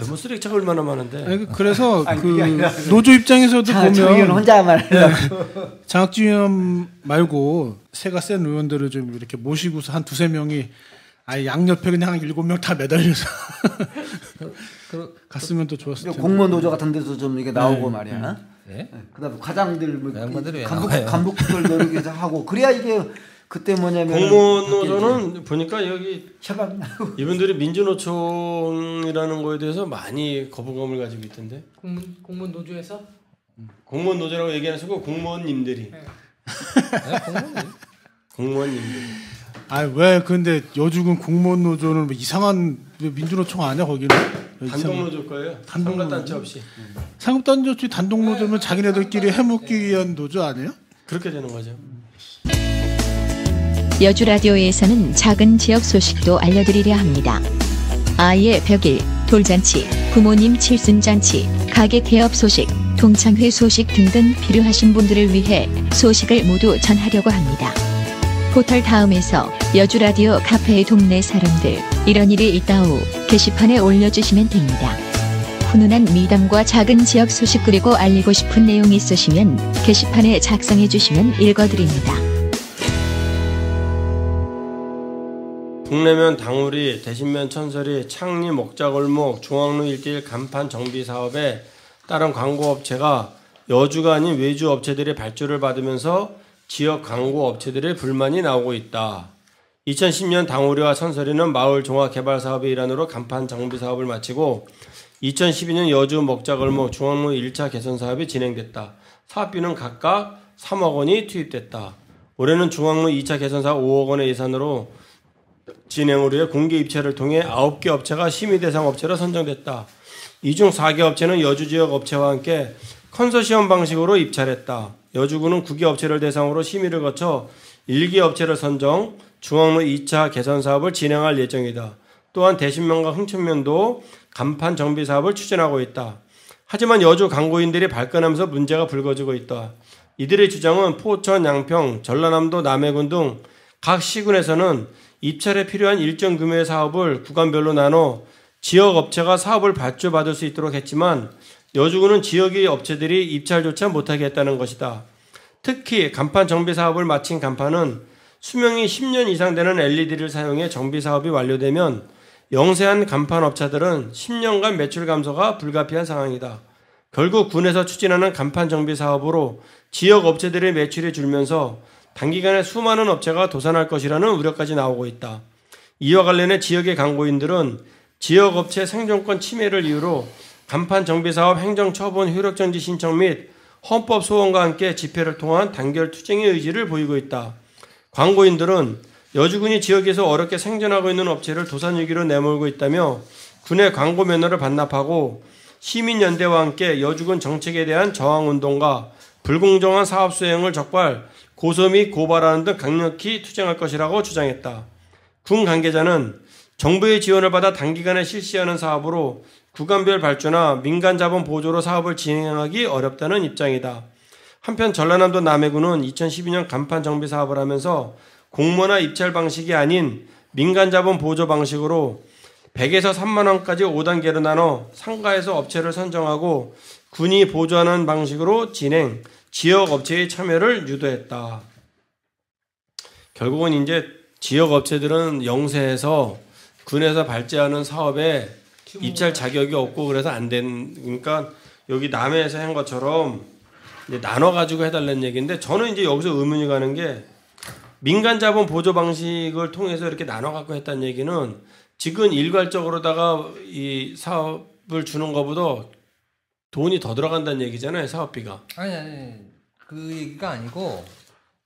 뭐 쓰레기차가 얼마나 많은데.
그래서 노조 입장에서도 보면
혼자만
장학지위원 말고 세가 센 의원들을 좀 이렇게 모시고서 한 두세 명이 양옆에 그냥 한 7명 다 매달려서 갔으면 또 좋았을 텐데.
공무원 노조 같은 데서 좀 이게 나오고 말이야.
네?
그다음에 과장들
양반들이
간부들 노리기도 하고 그래야 이게 그때 뭐냐면
공무원 노조는 보니까 여기
협약
이분들이 민주노총이라는 거에 대해서 많이 거부감을 가지고 있던데.
공무원 노조에서
공무원 노조라고 얘기하는 수고 공무원님들이. 공무원님들.
왜 근데 여주군 공무원 노조는 뭐 이상한 민주노총 아니야 거기는?
단독 노조일 거예요. 상급단체 없이.
상급단체 없이 단독 노조면 자기네들끼리 해먹기 위한 노조 아니에요?
그렇게 되는 거죠.
여주 라디오에서는 작은 지역 소식도 알려드리려 합니다. 아이의 100일, 돌잔치, 부모님 칠순잔치, 가게 개업 소식, 동창회 소식 등등 필요하신 분들을 위해 소식을 모두 전하려고 합니다. 포털 다음에서 여주 라디오 카페의 동네 사람들 이런 일이 있다오 게시판에 올려주시면 됩니다. 훈훈한 미담과 작은 지역 소식 그리고 알리고 싶은 내용이 있으시면 게시판에 작성해 주시면 읽어드립니다.
북내면 당우리, 대신면 천설이, 창리 목자골목, 중앙로 1대1 간판 정비 사업에 따른 광고업체가 여주가 아닌 외주 업체들의 발주를 받으면서 지역 광고 업체들의 불만이 나오고 있다. 2010년 당우리와 천설이는 마을 종합 개발 사업의 일환으로 간판 정비 사업을 마치고 2012년 여주 먹자골목 중앙로 1차 개선 사업이 진행됐다. 사업비는 각각 3억 원이 투입됐다. 올해는 중앙로 2차 개선 사업 5억 원의 예산으로 진행을 위해 공개 입찰을 통해 9개 업체가 심의 대상 업체로 선정됐다. 이 중 4개 업체는 여주 지역 업체와 함께 컨소시엄 방식으로 입찰했다. 여주군은 9개 업체를 대상으로 심의를 거쳐 1개 업체를 선정, 중앙로 2차 개선 사업을 진행할 예정이다. 또한 대신면과 흥천면도 간판 정비 사업을 추진하고 있다. 하지만 여주 광고인들이 발끈하면서 문제가 불거지고 있다. 이들의 주장은 포천, 양평, 전라남도, 남해군 등 각 시군에서는 입찰에 필요한 일정 규모의 사업을 구간별로 나눠 지역 업체가 사업을 발주받을 수 있도록 했지만 여주군은 지역의 업체들이 입찰조차 못하게 했다는 것이다. 특히 간판 정비 사업을 마친 간판은 수명이 10년 이상 되는 LED를 사용해 정비 사업이 완료되면 영세한 간판 업체들은 10년간 매출 감소가 불가피한 상황이다. 결국 군에서 추진하는 간판 정비 사업으로 지역 업체들의 매출이 줄면서 단기간에 수많은 업체가 도산할 것이라는 우려까지 나오고 있다. 이와 관련해 지역의 광고인들은 지역 업체 생존권 침해를 이유로 간판 정비 사업 행정처분 효력정지 신청 및 헌법 소원과 함께 집회를 통한 단결 투쟁의 의지를 보이고 있다. 광고인들은 여주군이 지역에서 어렵게 생존하고 있는 업체를 도산 위기로 내몰고 있다며 군의 광고 면허를 반납하고 시민연대와 함께 여주군 정책에 대한 저항운동과 불공정한 사업 수행을 적발, 고소 및 고발하는 등 강력히 투쟁할 것이라고 주장했다. 군 관계자는 정부의 지원을 받아 단기간에 실시하는 사업으로 구간별 발주나 민간 자본 보조로 사업을 진행하기 어렵다는 입장이다. 한편 전라남도 남해군은 2012년 간판 정비 사업을 하면서 공모나 입찰 방식이 아닌 민간 자본 보조 방식으로 100에서 3만 원까지 5단계로 나눠 상가에서 업체를 선정하고 군이 보조하는 방식으로 진행, 지역 업체의 참여를 유도했다. 결국은 이제 지역 업체들은 영세해서 군에서 발제하는 사업에 입찰 자격이 없고 그래서 안 된, 그러니까 여기 남해에서 한 것처럼 이제 나눠가지고 해달라는 얘기인데 저는 이제 여기서 의문이 가는 게 민간 자본 보조 방식을 통해서 이렇게 나눠 갖고 했다는 얘기는 지금 일괄적으로다가 이 사업을 주는 것보다 돈이 더 들어간다는 얘기잖아요, 사업비가.
아니 그 얘기가 아니고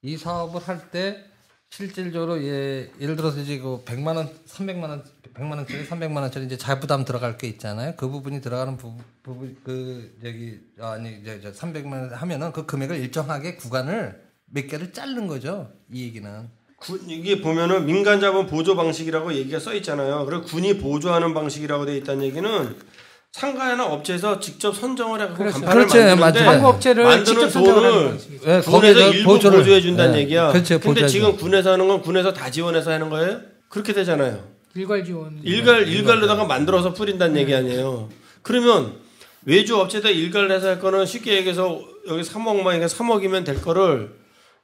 이 사업을 할 때 실질적으로 예를 들어서 이제 그 100만 원, 300만 원, 100만 원짜리, 300만 원짜리 이제 자부담 들어갈 게 있잖아요. 그 부분이 들어가는 부분 그 저기 아니 이제 300만 원 하면은 그 금액을 일정하게 구간을 몇 개를 자른 거죠. 이 얘기는.
이게 보면은 민간 자본 보조 방식이라고 얘기가 써 있잖아요. 그리고 군이 보조하는 방식이라고 돼 있다는 얘기는 상가나 업체에서 직접 선정을 해서
그렇죠.
간판을
그렇죠.
만드는데
맞아요.
광고 업체를 직접 선정을 하는 방식이죠.
네,
군에서 일부
보조를
보조해 준다는
네.
얘기야.
그렇죠.
근데
보조하죠.
지금 군에서 하는 건 군에서 다 지원해서 하는 거예요? 그렇게 되잖아요.
일괄 지원.
일괄로다가 만들어서 뿌린다는 얘기 아니에요. 그러면 외주 업체에다 일괄을 해서 할 거는 쉽게 얘기해서 여기 3억만 3억이면 될 거를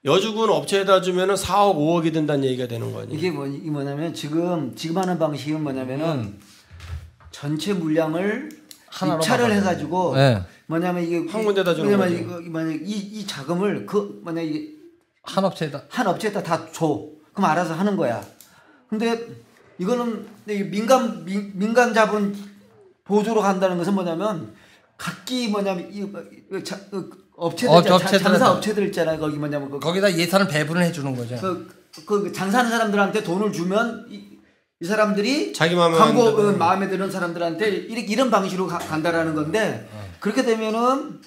여주군 업체에다 주면은 4억 5억이 된다는 얘기가 되는 거 아니에요.
이게 뭐냐면 지금 하는 방식은 뭐냐면은 전체 물량을
하나로
입찰을
막아요.
해가지고
네.
뭐냐면 이게
한 군데다 주는
왜냐면
거죠.
이거 만약 이 자금을 그 만약 이게
한 업체에다
한 업체에다 다 줘. 그럼 알아서 하는 거야. 근데 이거는 민간 자본 보조로 간다는 것은 뭐냐면 각기 뭐냐면 업체들 장사 업체들 있잖아요. 거기 뭐냐면
거기다 예산을 배분을 해주는 거죠.
그 장사하는 사람들한테 돈을 주면 이 사람들이
자기 마음에
광고 마음에 드는 사람들한테 이런 방식으로 간다라는 건데 그렇게 되면은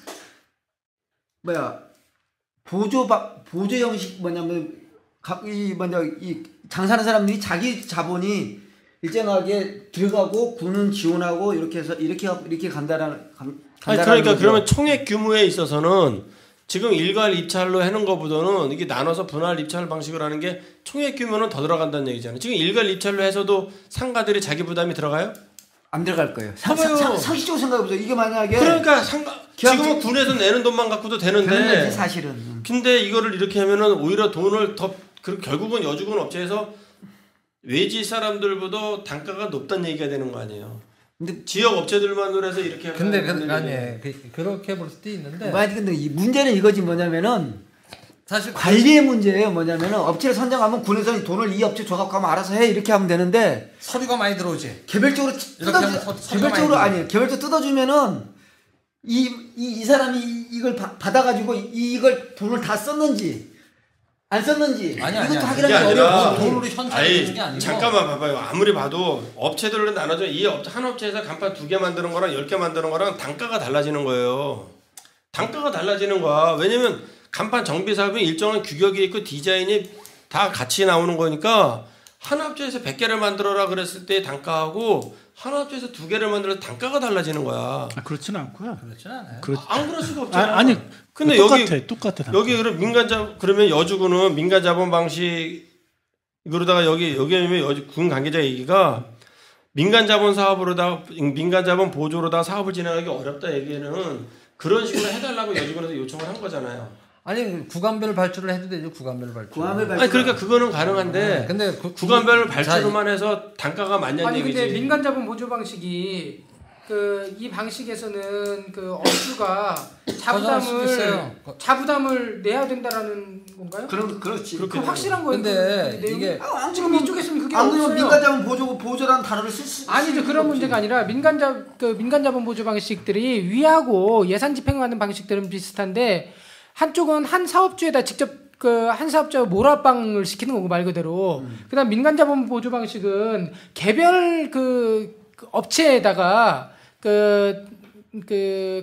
보조 형식 뭐냐면 이 장사하는 사람들이 자기 자본이 일정하게 들어가고 군은 지원하고 이렇게 해서 이렇게 간다라는
그러니까
거죠.
그러면 총액 규모에 있어서는 지금 일괄 입찰로 하는 것보다는 이게 나눠서 분할 입찰 방식으로 하는 게 총액 규모는 더 들어간다는 얘기잖아요. 지금 일괄 입찰로 해서도 상가들이 자기 부담이 들어가요?
안 들어갈 거예요.
봐봐요.
상식적으로 생각해보세요. 이게 만약에
그러니까 지금은 군에서 내는 돈만 갖고도
되는
되는데
거지 사실은.
근데 이거를 이렇게 하면은 오히려 돈을 더 결국은 여주군 업체에서 외지 사람들보다 단가가 높다는 얘기가 되는 거 아니에요.
근데
지역 업체들만으로 해서 이렇게
근데
하면
그렇게 볼 수도 있는데
근데 이 문제는 이거지 뭐냐면은
사실
관리의 문제예요. 뭐냐면은 업체를 선정하면 군에서 돈을 이 업체 줘갖고 하면 알아서 해 이렇게 하면 되는데
서류가 많이 들어오지.
개별적으로 개별적으로 뜯어주면은 이 사람이 이걸 받아가지고 이걸 돈을 다 썼는지 안 썼는지 이것도 확인하기 어려워.
돈으로 현찰해주는 게 아니고.
잠깐만 봐봐요. 아무리 봐도 업체들로 나눠져 한 업체에서 간판 2개 만드는 거랑 10개 만드는 거랑 단가가 달라지는 거예요. 단가가 달라지는 거야. 왜냐면 간판 정비 사업은 일정한 규격이 있고 디자인이 다 같이 나오는 거니까 한 업체에서 100개를 만들어라 그랬을 때 단가하고 한 업체에서 2개를 만들어서 단가가 달라지는 거야.
그렇지는 않고요.
그렇지는 않아요.
안 그럴 수가 없잖아.
아니
근데
똑같아.
여기 그러면 여주군은 민간 자본 방식 그러다가 여기 군 관계자 얘기가 민간 자본 사업으로다 민간 자본 보조로다 사업을 진행하기 어렵다 얘기는 그런 식으로 해달라고 여주군에서 요청을 한 거잖아요.
아니 구간별 발주를 해도 되죠. 구간별 발주.
아니 그러니까 그거는 가능한데
근데
구간별 발주로만 해서 단가가 맞냐는
아니
얘기지.
근데 민간 자본 보조 방식이 이 방식에서는 업주가 자부담을 내야 된다라는 건가요?
그렇지.
그 확실한 거예요.
근데
그
이게
지금 이쪽에서는 그게
안 그러면
없어요.
민간 자본 보조라는 단어를 쓸
아니죠. 그런 문제가 아니라 민간 자본 보조 방식들이 위하고 예산 집행하는 방식들은 비슷한데 한쪽은 한 사업주에다 직접 한 사업자가 몰아빵을 시키는 거고 말 그대로. 그다음 민간 자본 보조 방식은 개별 업체에다가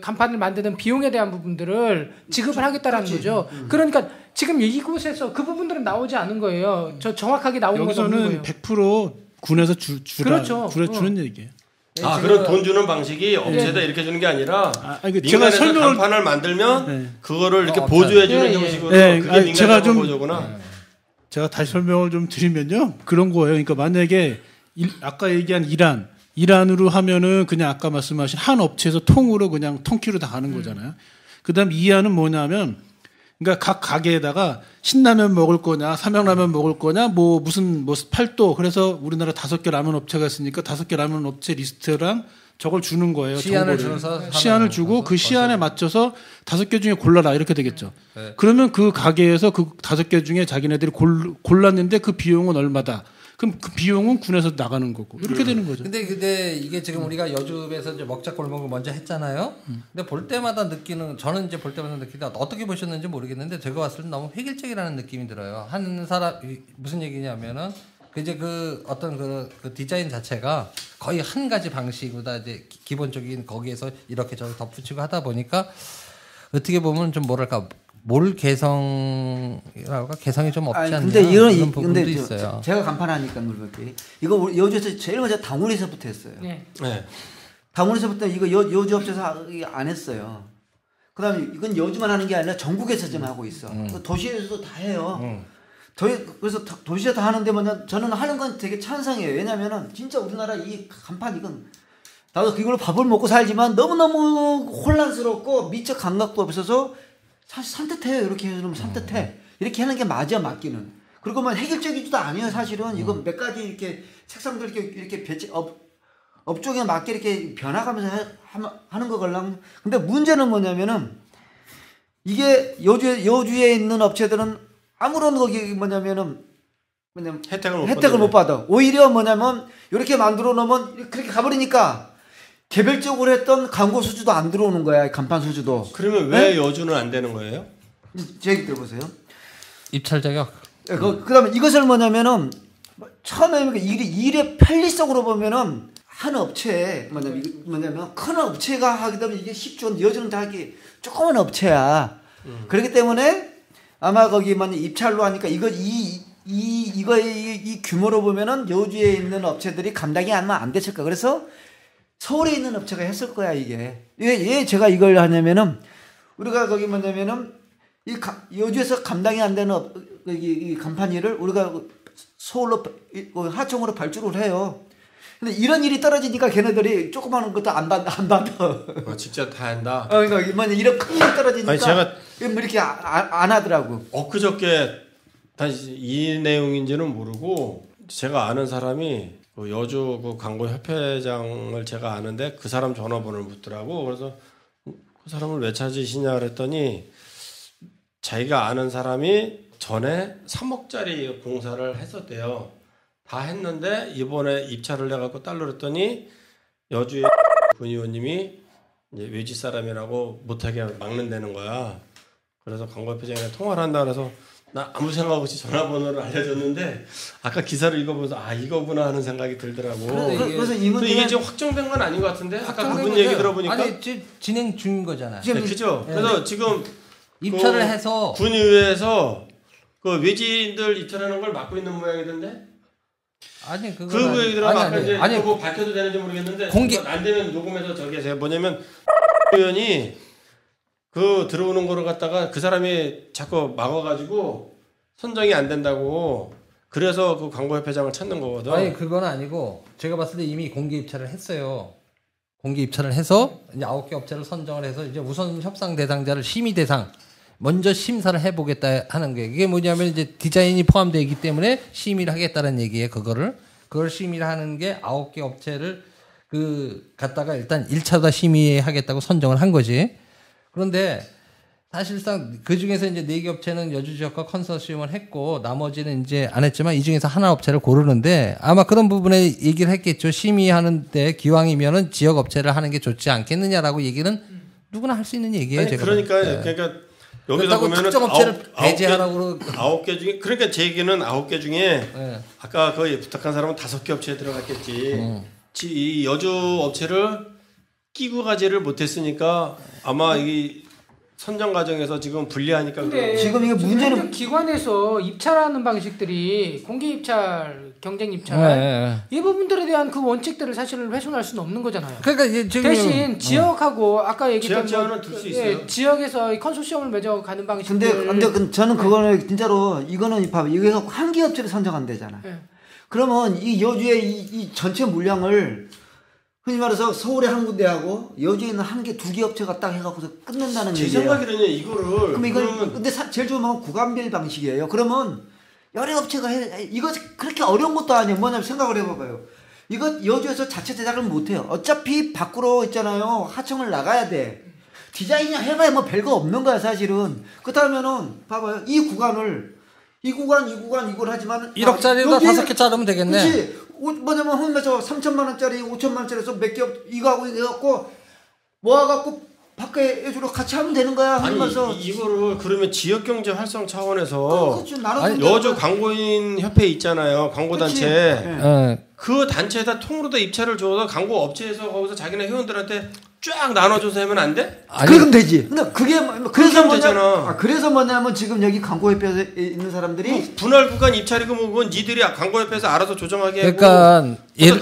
간판을 만드는 비용에 대한 부분들을 지급을 하겠다라는 거죠. 그러니까 지금 이곳에서 그 부분들은 나오지 않은 거예요. 저 정확하게 나오는 건 없는 거예요.
여기서는 100% 군에서
그렇죠.
주는 얘기예요.
그런 돈 주는 방식이 업체에다 이렇게 주는 게 아니라
제가
민간에서 간판을 만들면 그거를 이렇게 보조해 주는 형식으로
네,
그게 민간
제가
자본
좀
보조구나.
제가 다시 설명을 좀 드리면요. 그런 거예요. 그러니까 만약에 아까 얘기한 이란으로 하면은 그냥 아까 말씀하신 한 업체에서 통으로 그냥 통키로 다 가는 거잖아요. 그다음 이안은 뭐냐면 그러니까 각 가게에다가 신라면 먹을 거냐, 삼양라면 먹을 거냐, 무슨 팔도 그래서 우리나라 5개 라면 업체가 있으니까 5개 라면 업체 리스트랑 저걸 주는 거예요.
시안을
정보를.
줘서
시안을 주고 그 시안에 맞춰서 5개 중에 골라라 이렇게 되겠죠.
네.
그러면 그 가게에서 그 5개 중에 자기네들이 골랐는데 그 비용은 얼마다. 그럼 그 비용은 군에서 나가는 거고 이렇게 되는 거죠.
근데 이게 지금 우리가 여주에서 이제 먹자 골목을 먼저 했잖아요. 근데 볼 때마다 느끼는 저는 이제 볼 때마다 느끼다 어떻게 보셨는지 모르겠는데 제가 봤을 때 너무 획일적이라는 느낌이 들어요. 한 사람 무슨 얘기냐면은 이제 그 어떤 그 디자인 자체가 거의 한 가지 방식으로 다 이제 기본적인 거기에서 이렇게 저렇게 덧붙이고 하다 보니까 어떻게 보면 좀 뭐랄까. 몰 개성이라고 개성이 좀 없지 않나
근데
그런 부분도 있어요.
제가 간판하니까 물어볼게. 이거 여주에서 제일 먼저 당원에서부터 했어요.
네.
네.
당원에서부터 이거 여주 업체에서 안 했어요. 그다음에 이건 여주만 하는 게 아니라 전국에서 좀 하고 있어. 도시에서도 다 해요. 그래서 도시에서 하는데 뭐냐 저는 하는 건 되게 찬성이에요. 왜냐면은 진짜 우리나라 이 간판 이건 나도 그걸로 밥을 먹고 살지만 너무너무 혼란스럽고 미처 감각도 없어서 사실 산뜻해요. 이렇게 해주면 산뜻해. 이렇게 하는 게 맞아 맞기는. 그리고 뭐 획일적이지도 않아요. 사실은 이거 몇 가지 이렇게 색상들 이렇게 배치 업종에 맞게 이렇게 변화가면서 하는 거 걸랑. 근데 문제는 뭐냐면은 이게 여주에 있는 업체들은 아무런 거기 뭐냐면 혜택을 못 받아. 오히려 뭐냐면 이렇게 만들어 놓으면 그렇게 가버리니까. 개별적으로 했던 광고 수주도 안 들어오는 거야. 간판 수주도.
그러면 왜 여주는 안 되는 거예요?
제 얘기 들어보세요.
입찰 자격.
그다음에 이것을 뭐냐면은 처음에 일의 편리성으로 보면은 한 업체에 뭐냐면 큰 업체가 하게 되면 이게 쉽죠. 여주는 다 하기 조그만 업체야. 그렇기 때문에 아마 거기 입찰로 하니까 이 규모로 보면은 여주에 있는 업체들이 감당이 아마 안 됐을 거야. 그래서 서울에 있는 업체가 했을 거야, 이게. 왜 제가 이걸 하냐면은, 우리가 거기 뭐냐면은, 여주에서 감당이 안 되는 이 간판 일을 우리가 서울로, 하청으로 발주를 해요. 근데 이런 일이 떨어지니까 걔네들이 조그마한 것도 안 받아.
직접 다 한다?
그러니까 이런 큰 일 떨어지니까.
아니, 제가.
이렇게 안 하더라고.
엊그저께 다시 이 내용인지는 모르고, 제가 아는 사람이 여주 그 광고협회장을 제가 아는데 그 사람 전화번호를 묻더라고. 그래서 그 사람을 왜 찾으시냐 그랬더니 자기가 아는 사람이 전에 3억짜리 공사를 했었대요. 다 했는데 이번에 입찰을 해갖고 딸로 그랬더니 여주의 군의원님이 이제 외지 사람이라고 못하게 막는다는 거야. 그래서 광고협회장이랑 통화를 한다 그래서 나 아무 생각 없이 전화번호를 알려줬는데 아까 기사를 읽어보면서 이거구나 하는 생각이 들더라고.
그래서
이게 지금 확정된 건 아닌 것 같은데 아까 그분 얘기 들어보니까
아니 진행 중인 거잖아요.
네, 그죠. 그래서 지금
입찰을 해서
군의회에서 그 외지인들 입찰하는 걸 막고 있는 모양이던데.
아니 그거
그 얘기들하고 아까 이제
아니
그거 밝혀도 되는지 모르겠는데
공개
안 되면 녹음해서 저기 해서 뭐냐면 의원이 그 들어오는 거를 갖다가 그 사람이 자꾸 막아가지고 선정이 안 된다고 그래서 그 광고협회장을 찾는 거거든.
아니 그건 아니고 제가 봤을 때 이미 공개 입찰을 했어요. 공개 입찰을 해서 이제 9개 업체를 선정을 해서 이제 우선 협상 대상자를 심의 대상 먼저 심사를 해보겠다 하는 게 이게 뭐냐면 이제 디자인이 포함되어 있기 때문에 심의를 하겠다는 얘기예요. 그걸 심의를 하는 게 9개 업체를 갖다가 일단 1차다 심의하겠다고 선정을 한 거지. 그런데 사실상 그 중에서 이제 4개 업체는 여주 지역과 컨소시엄을 했고 나머지는 이제 안 했지만 이 중에서 하나 업체를 고르는데 아마 그런 부분에 얘기를 했겠죠. 심의하는데 기왕이면은 지역 업체를 하는 게 좋지 않겠느냐라고 얘기는 누구나 할 수 있는 얘기예요.
아니,
제가
그러니까 여기서 보면은
특정 업체를 배제하라고
9개 중에 그러니까 제 얘기는 9개 중에 아까 거기 부탁한 사람은 5개 업체에 들어갔겠지. 이 여주 업체를 끼고 가지를 못했으니까 아마 이 선정 과정에서 지금 불리하니까.
근데
지금 이게 문제는
기관에서 입찰하는 방식들이 공개 입찰, 경쟁 입찰 이 부분들에 대한 그 원칙들을 사실 훼손할 수는 없는 거잖아요.
그러니까 이제
대신 지역하고 아까 얘기했던
지역 제한은 둘 수 있어요.
지역에서 컨소시엄을 맺어가는 방식들.
근데 저는 그거는 진짜로 이거는 봐봐 이거 한 개 업체를 선정한대잖아. 그러면 이 여주의 이 전체 물량을 흔히 말해서 서울에 한 군데하고 여주에 있는 한 개, 2개 업체가 딱 해갖고서 끝낸다는
제
얘기예요.
생각에는요 이거를.
그럼 이걸 근데 제일 좋은 건 구간별 방식이에요. 그러면 여러 업체가 이거 그렇게 어려운 것도 아니에요. 뭐냐면 생각을 해봐봐요. 이거 여주에서 자체 제작을 못해요. 어차피 밖으로 있잖아요. 하청을 나가야 돼. 디자인이 해봐야 뭐 별거 없는 거야 사실은. 그렇다면은 봐봐요. 이 구간 이걸 하지만
1억짜리로 5개 자르면 되겠네.
그렇지. 뭐냐면 혼자서 3천만 원짜리 5천만 원짜리에서 몇 개 이거 하고 이거 갖고 모아갖고 밖에 해주러 같이 하면 되는 거야. 하면서
이거를 그러면 지역 경제 활성 차원에서
아니,
여주 광고인 협회 있잖아요. 광고 단체. 그 단체에다 통으로 다 입찰을 줘서 광고 업체에서 거기서 자기네 회원들한테 쫙 나눠줘서 하면 안 돼?
그럼 되지. 근데 그래서
되잖아.
그래서 뭐냐면 지금 여기 광고협회에 있는 사람들이
분할 구간 입찰이고 뭐 그건 니들이 광고협회에서 알아서 조정하게
그러니까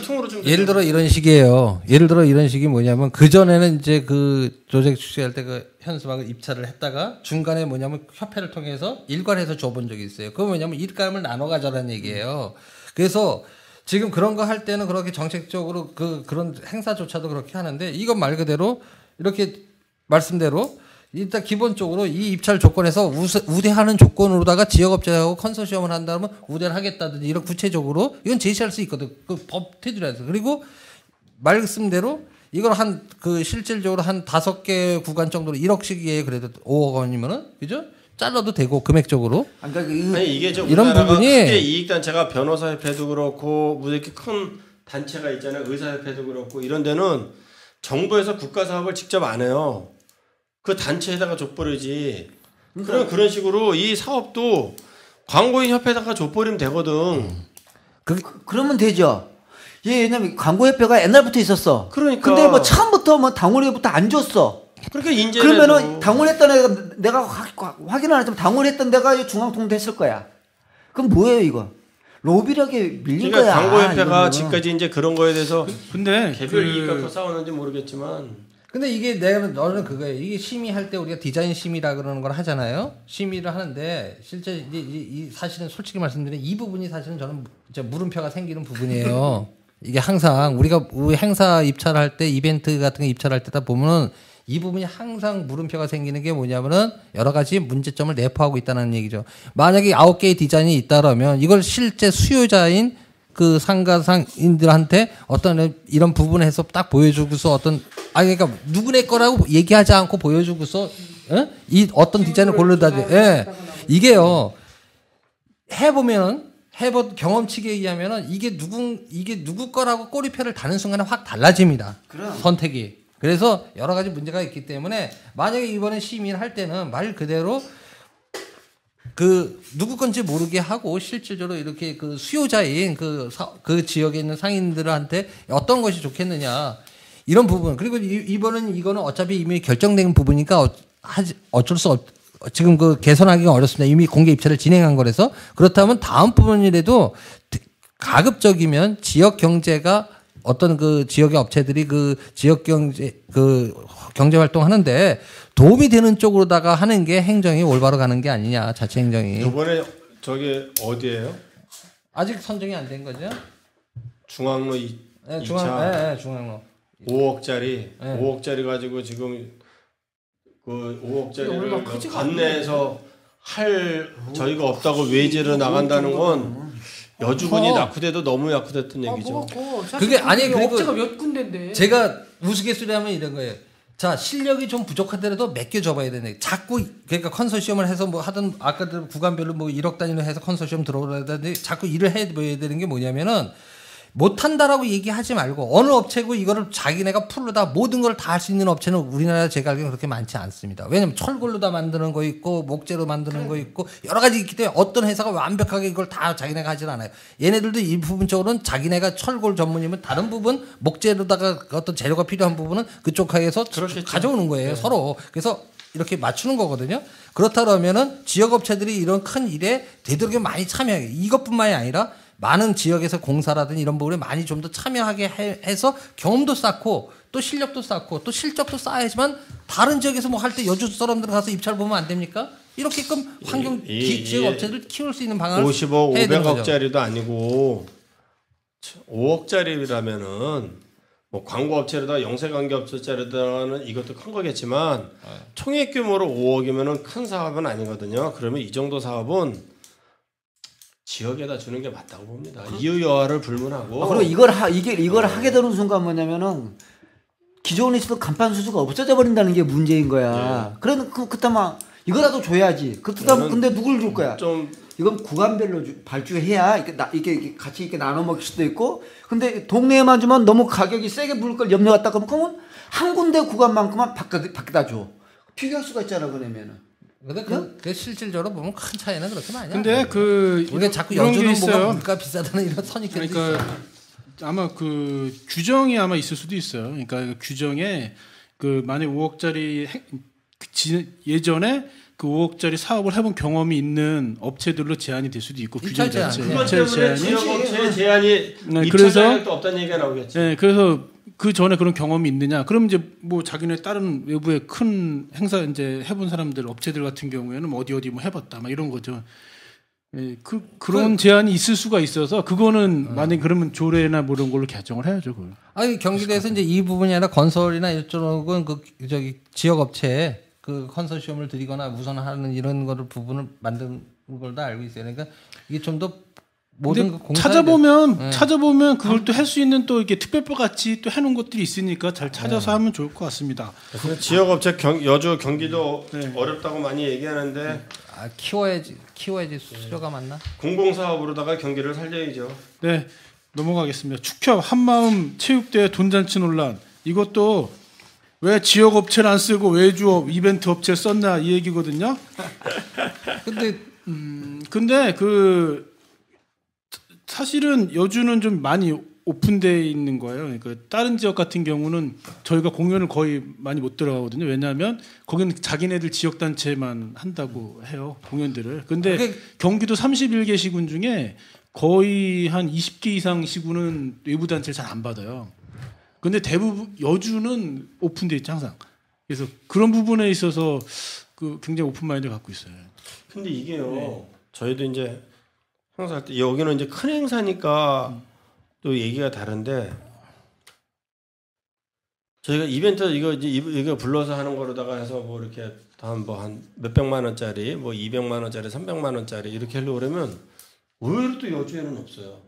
통으로 좀
예를 들어 이런 식이에요. 예를 들어 이런 식이 뭐냐면 그 전에는 이제 그 조직 출시할 때 그 현수막을 입찰을 했다가 중간에 뭐냐면 협회를 통해서 일괄해서 줘본 적이 있어요. 그건 뭐냐면 일감을 나눠 가자라는 얘기예요. 그래서 지금 그런 거 할 때는 그렇게 정책적으로 그런 행사조차도 그렇게 하는데 이건 말 그대로 이렇게 말씀대로 일단 기본적으로 이 입찰 조건에서 우대하는 조건으로다가 지역업체하고 컨소시엄을 한다면 우대를 하겠다든지 이런 구체적으로 이건 제시할 수 있거든. 그 법 테두리에서. 그리고 말씀대로 이걸 실질적으로 한 5개 구간 정도로 1억씩이에요. 그래도 5억 원이면은 그죠? 잘라도 되고 금액적으로.
아니 이게 좀
이런 부분이
크게 이익단체가 변호사협회도 그렇고 뭐 이렇게 큰 단체가 있잖아요. 의사협회도 그렇고 이런 데는 정부에서 국가사업을 직접 안 해요. 그 단체에다가 족버리지. 그런 식으로 이 사업도 광고인 협회에다가 족버리면 되거든.
그러면 되죠. 예, 왜냐면 광고협회가 옛날부터 있었어.
그러니까.
근데 뭐 처음부터 뭐 당원회부터 안 줬어.
그러니까 인제
그러면은 당원했던 애가 내가 확인 안 했지만 당원했던 데가 중앙통도 했을 거야. 그럼 뭐예요 이거? 로비력에 밀린
그러니까
거야.
광고협회가 지금까지 이제 그런 거에 대해서
근데
개별 이익 갖고 싸우는지 모르겠지만.
근데 이게 너는 그거예요. 이게 심의할 때 우리가 디자인 심의라 그러는 걸 하잖아요. 심의를 하는데 실제 이제 사실은 솔직히 말씀드리면 이 부분이 사실은 저는 물음표가 생기는 부분이에요. 이게 항상 우리 행사 입찰할 때 이벤트 같은 거 입찰할 때다 보면은 이 부분이 항상 물음표가 생기는 게 뭐냐면은 여러 가지 문제점을 내포하고 있다는 얘기죠. 만약에 9개의 디자인이 있다라면 이걸 실제 수요자인 그 상가상인들한테 어떤 이런 부분에서 딱 보여주고서 그러니까 누구네 거라고 얘기하지 않고 보여주고서 이 어떤 디자인을 고르다지. 예. 이게요. 경험치에 의하면은 이게 누구 거라고 꼬리표를 다는 순간에 확 달라집니다. 선택이. 그래서 여러 가지 문제가 있기 때문에 만약에 이번에 심의를 할 때는 말 그대로 누구 건지 모르게 하고 실질적으로 이렇게 그 수요자인 그 지역에 있는 상인들한테 어떤 것이 좋겠느냐 이런 부분. 그리고 이거는 어차피 이미 결정된 부분이니까 어쩔 수 없. 지금 개선하기가 어렵습니다. 이미 공개 입찰을 진행한 거라서. 그렇다면 다음 부분이라도 가급적이면 지역 경제가 어떤 그 지역의 업체들이 그 지역 경제 경제 활동 하는데 도움이 되는 쪽으로다가 하는 게 행정이 올바로 가는 게 아니냐, 자체 행정이.
이번에 저기 어디예요?
아직 선정이 안 된 거죠?
중앙로
네, 중앙로.
5억짜리.
네.
5억짜리 가지고 지금 그 5억짜리를 관내에서 할 저희가 없다고 외제로 나간다는 건 여주군이 낙후돼도 너무 약후됐던 얘기죠.
그게 아니 그리고
업체가 몇 군데인데.
제가 우스갯소리하면 이런 거예요. 자 실력이 좀 부족하더라도 맡겨줘봐야 되네. 자꾸 그러니까 컨소시엄을 해서 뭐 하던 아까도 구간별로 뭐 1억 단위로 해서 컨소시엄 들어오라는데 자꾸 일을 해야 되는 게 뭐냐면은 못한다라고 얘기하지 말고 어느 업체고 이거를 자기네가 풀로 다 모든 걸 다 할 수 있는 업체는 우리나라 제가 알기로는 그렇게 많지 않습니다. 왜냐면 철골로 다 만드는 거 있고 목재로 만드는 거 있고 여러 가지 있기 때문에 어떤 회사가 완벽하게 이걸 다 자기네가 하질 않아요. 얘네들도 이 부분적으로는 자기네가 철골 전문이면 다른 부분 목재로다가 어떤 재료가 필요한 부분은 그쪽에서 가져오는 거예요. 서로. 그래서 이렇게 맞추는 거거든요. 그렇다 그러면은 지역 업체들이 이런 큰 일에 되도록 많이 참여해요. 이것뿐만이 아니라 많은 지역에서 공사라든지 이런 부분에 많이 좀 더 참여하게 해서 경험도 쌓고 또 실력도 쌓고 또 실적도 쌓아야지만 다른 지역에서 뭐 할 때 여주 사람들 가서 입찰 보면 안 됩니까? 이렇게끔 환경 지역 업체들 키울 수 있는 방안을
50억, 500억짜리도 아니고 5억짜리라면은 뭐 광고업체로다 영세관계업체짜리다는 이것도 큰 거겠지만 총액 규모로 5억이면은 큰 사업은 아니거든요. 그러면 이 정도 사업은 지역에다 주는 게 맞다고 봅니다. 이유여하를 불문하고.
그리고 이걸 하게 되는 순간 뭐냐면은 기존에 있었던 간판 수수가 없어져 버린다는 게 문제인 거야. 그러면 그때만 이거라도 줘야지. 그렇다면 근데 누굴 줄 거야?
좀
이건 구간별로 발주해야 이게 같이 이렇게 나눠 먹을 수도 있고. 근데 동네에만 주면 너무 가격이 세게 부를 걸 염려 갖다 그러면 한 군데 구간만큼만 밖에다 줘. 비교할 수가 있잖아 그러면은.
근데 그 실질적으로 보면 큰 차이는 그렇게 많이 안
근데
나요. 우리가 자꾸
이런 게
여주는 뭐가
있어요.
물가 비싸다는 이런 선입견이
그러니까 아마 그 규정이 아마 있을 수도 있어요. 그러니까 그 규정에 그 만약 5억짜리 예전에 그 5억짜리 사업을 해본 경험이 있는 업체들로 제한이 될 수도 있고 규정
제한.
자체
그것 때문에 지역업체 제한이
그래서
또 없다는 얘기가 나오겠지.
네, 그래서 그 전에 그런 경험이 있느냐? 그럼 이제 뭐 자기네 다른 외부의 큰 행사 이제 해본 사람들 업체들 같은 경우에는 뭐 어디 뭐 해봤다, 막 이런 거죠. 예, 그런 제한이 있을 수가 있어서 그거는 만약 그러면 조례나 뭐 이런 걸로 개정을 해야죠. 그걸.
아니 경기도에서 이제 이 부분이 아니라 건설이나 이쪽은 그 저기 지역 업체에 그 컨소시엄을 들이거나 우선하는 이런 거를 부분을 만든 걸 다 알고 있어요. 그러니까 이게 좀 더 모든 그
찾아보면 그걸 또 할 수 있는 또 이렇게 특별법 같이 또 해놓은 것들이 있으니까 잘 찾아서 하면 좋을 것 같습니다.
지역업체 여주 경기도 어렵다고 많이 얘기하는데
키워야지 수요가 많나?
공공사업으로다가 경기를 살려야죠.
네, 넘어가겠습니다. 축협 한마음 체육대회 돈잔치 논란. 이것도 왜 지역업체를 안 쓰고 외주업 이벤트 업체를 썼나 이 얘기거든요. 근데 그 사실은 여주는 좀 많이 오픈되어 있는 거예요. 그러니까 다른 지역 같은 경우는 저희가 공연을 거의 많이 못 들어가거든요. 왜냐하면 거기는 자기네들 지역 단체만 한다고 해요, 공연들을. 근데 경기도 31개 시군 중에 거의 한 20개 이상 시군은 외부 단체를 잘 안 받아요. 근데 대부분 여주는 오픈되어 있죠, 항상. 그래서 그런 부분에 있어서 그 굉장히 오픈 마인드를 갖고 있어요.
근데 이게요. 저희도 이제 행사할 때 여기는 이제 큰 행사니까 또 얘기가 다른데 저희가 이벤트 이거 불러서 하는 거로다가 해서 뭐 이렇게 한 몇백만 원짜리, 뭐 200만 원짜리, 300만 원짜리 이렇게 하려고 그러면 의외로 또 여주에는 없어요.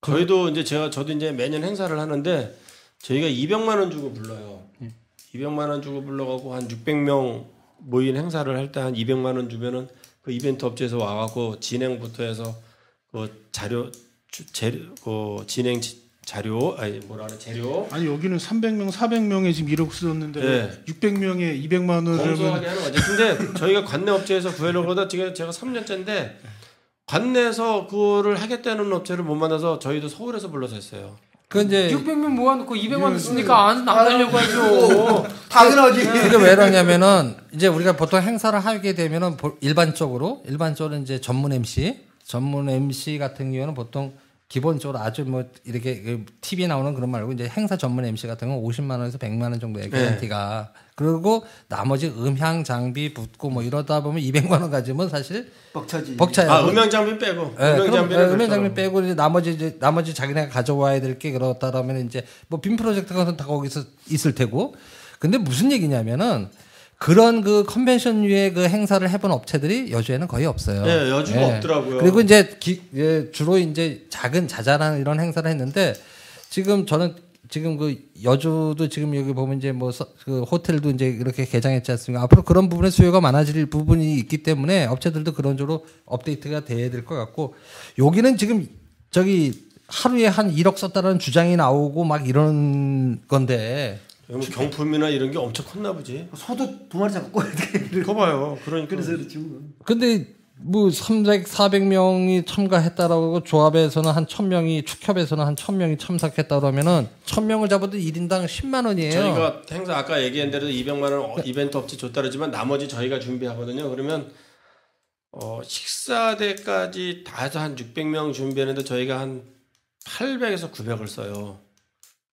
저도 이제 매년 행사를 하는데 저희가 200만 원 주고 불러요. 200만 원 주고 불러가고 한 600명 모인 행사를 할 때 한 200만 원 주면은 그 이벤트 업체에서 와갖고 진행부터 해서 그 진행 자료 재료.
아니 여기는 300명, 400명에 지금 1억 쓰였는데
네.
600명에 200만 원을
검소하게 하는 거죠. 근데 저희가 관내 업체에서 구하려고 하다 제가 3년째인데 관내에서 그거를 하겠다는 업체를 못 만나서 저희도 서울에서 불러서 했어요.
그 이제
600명 모아놓고 200만 원 쓰니까 안 하려고 하죠.
당연하지.
이게 왜 그러냐면은 이제 우리가 보통 행사를 하게 되면은 일반적으로 이제 전문 MC 같은 경우는 보통 기본적으로 아주 뭐 이렇게 TV에 나오는 그런 말고 이제 행사 전문 MC 같은 경우는 50만 원에서 100만 원 정도의 개런티가. 그리고 나머지 음향 장비 붙고 뭐 이러다 보면 200만 원 가지면 사실 벅차요.
음향 장비 빼고.
네, 음향 장비 빼고 이제 나머지 자기네가 가져와야 될 게 그렇다라면 이제 뭐 빔 프로젝트 같은 다 거기서 있을 테고. 근데 무슨 얘기냐면은 그런 그 컨벤션류의 그 행사를 해본 업체들이 여주에는 거의 없어요.
네, 여주가 없더라고요.
그리고 이제 주로 이제 자잘한 이런 행사를 했는데 저는 지금 그 여주도 지금 여기 보면 이제 뭐 그 호텔도 이제 이렇게 개장했지 않습니까? 앞으로 그런 부분에 수요가 많아질 부분이 있기 때문에 업체들도 그런 쪽으로 업데이트가 돼야 될 것 같고 여기는 지금 하루에 한 1억 썼다는 주장이 나오고 막 이런 건데.
경품이나 이런 게 엄청 컸나 보지.
소도 2마리 잡고
그거 봐요. 그러니까.
그래서 그렇지.
근데 뭐 300, 400명이 참가했다라고 조합에서는 한 1000명이 축협에서는 한 1000명이 참석했다고 하면은 1000명을 잡아도 1인당 10만 원이에요.
저희가 행사 아까 얘기한 대로 200만 원 이벤트 업체 줬다 그러지만 나머지 저희가 준비하거든요. 그러면 식사대까지 다 해서 한 600명 준비하는데 저희가 한 800에서 900을 써요.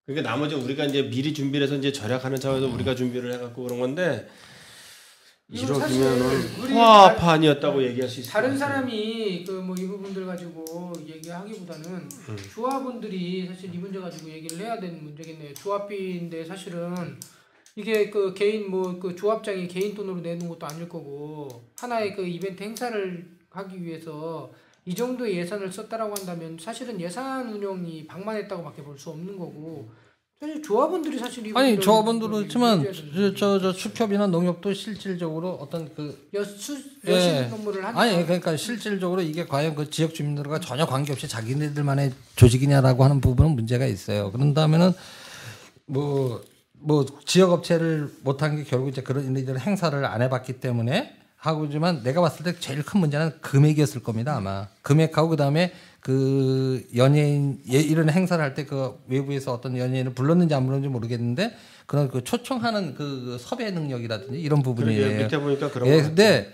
그러니까 나머지 우리가 이제 미리 준비를 해서 이제 절약하는 차원에서 우리가 준비를 해갖고 그런 건데 이러면은 화판이었다고 얘기할 수 있어요.
다른 사람이 그 뭐 이 부분들 가지고 얘기하기보다는 조합원들이 사실 이 문제 가지고 얘기를 해야 되는 문제겠네요. 조합비인데 사실은 이게 그 개인 뭐 그 조합장이 개인 돈으로 내는 것도 아닐 거고 하나의 그 이벤트 행사를 하기 위해서 이 정도의 예산을 썼다라고 한다면 사실은 예산 운영이 방만했다고밖에 볼 수 없는 거고 사실 조합원들이 사실
아니 조합원들은 그렇지만 저 축협이나 농협도 실질적으로 어떤 그
여신 업무를 하는
아니 그러니까 실질적으로 이게 과연 그 지역 주민들과 전혀 관계없이 자기네들만의 조직이냐라고 하는 부분은 문제가 있어요. 그런다면은 뭐 지역 업체를 못한 게 결국 이제 그런 이들 행사를 안 해봤기 때문에 하고지만 내가 봤을 때 제일 큰 문제는 금액이었을 겁니다 아마. 금액하고 그다음에 그 연예인 이런 행사를 할 때 그 외부에서 어떤 연예인을 불렀는지 안 불렀는지 모르겠는데 그런 그 초청하는 그 섭외 능력이라든지 이런 부분이에요.
밑에 보니까 그런
거. 근데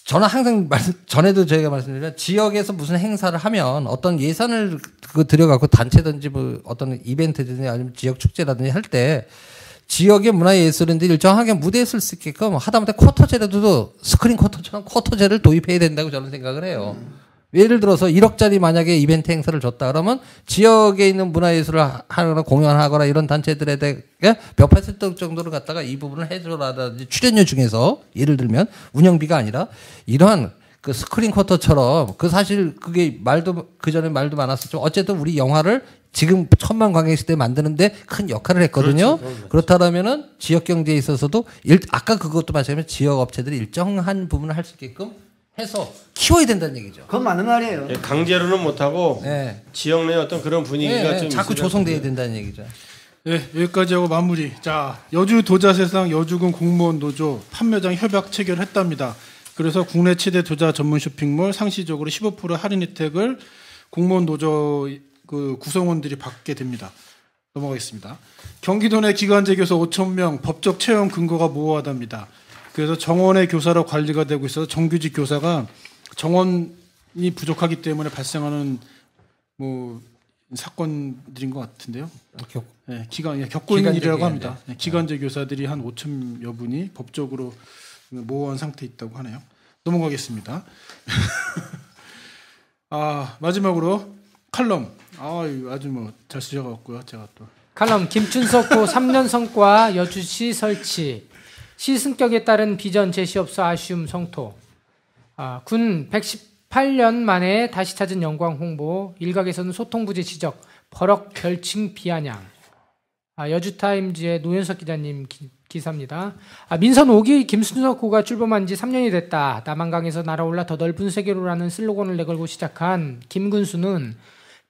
저는 항상 전에도 저희가 말씀드렸지만 지역에서 무슨 행사를 하면 어떤 예산을 그 들여갖고 단체든지 뭐 어떤 이벤트든지 아니면 지역 축제라든지 할 때 지역의 문화예술인들이 일정하게 무대에 쓸 수 있게끔 하다못해 쿼터제라도 스크린 쿼터처럼 쿼터제를 도입해야 된다고 저는 생각을 해요. 예를 들어서 1억짜리 만약에 이벤트 행사를 줬다 그러면 지역에 있는 문화예술을 하거나 공연하거나 이런 단체들에게 몇 퍼센트 정도를 갖다가 이 부분을 해줘라든지 출연료 중에서 예를 들면 운영비가 아니라 이러한 그 스크린 쿼터처럼 그 사실 그게 말도 그전에 말도 많았었죠. 어쨌든 우리 영화를 지금 1000만 관객시대 만드는데 큰 역할을 했거든요. 그렇죠. 그렇다면은 지역 경제에 있어서도 아까 그것도 마찬가지로 지역 업체들이 일정한 부분을 할 수 있게끔 해서 키워야 된다는 얘기죠.
그건 맞는 말이에요.
강제로는 못하고 지역 내 어떤 그런 분위기가 좀
자꾸 조성돼야 된다는 얘기죠.
네, 여기까지 하고 마무리. 자, 여주 도자세상 여주군 공무원 노조 판매장 협약 체결했답니다. 그래서 국내 최대 도자 전문 쇼핑몰 상시적으로 15% 할인 혜택을 공무원 노조 그 구성원들이 받게 됩니다. 넘어가겠습니다. 경기도 내 기간제 교사 5,000명 법적 채용 근거가 모호하답니다. 그래서 정원의 교사로 관리가 되고 있어서 정규직 교사가 정원이 부족하기 때문에 발생하는 뭐 사건들인 것 같은데요. 네, 겪고 있는 일이라고 합니다. 네, 기간제 교사들이 한 5,000여 분이 법적으로 모호한 상태에 있다고 하네요. 넘어가겠습니다. 마지막으로 칼럼. 아주 뭐 잘 쓰셔갖고요. 제가 또
칼럼 김춘석 고 3년 성과 여주시 설치 시승격에 따른 비전 제시업소 아쉬움 성토. 군 118년 만에 다시 찾은 영광 홍보. 일각에서는 소통 부재 지적. 버럭 별칭 비아냥. 여주타임즈의 노현석 기자님 기사입니다. 민선 5기 김순석 후가 출범한 지 3년이 됐다. 남한강에서 날아올라 더 넓은 세계로라는 슬로건을 내걸고 시작한 김군수는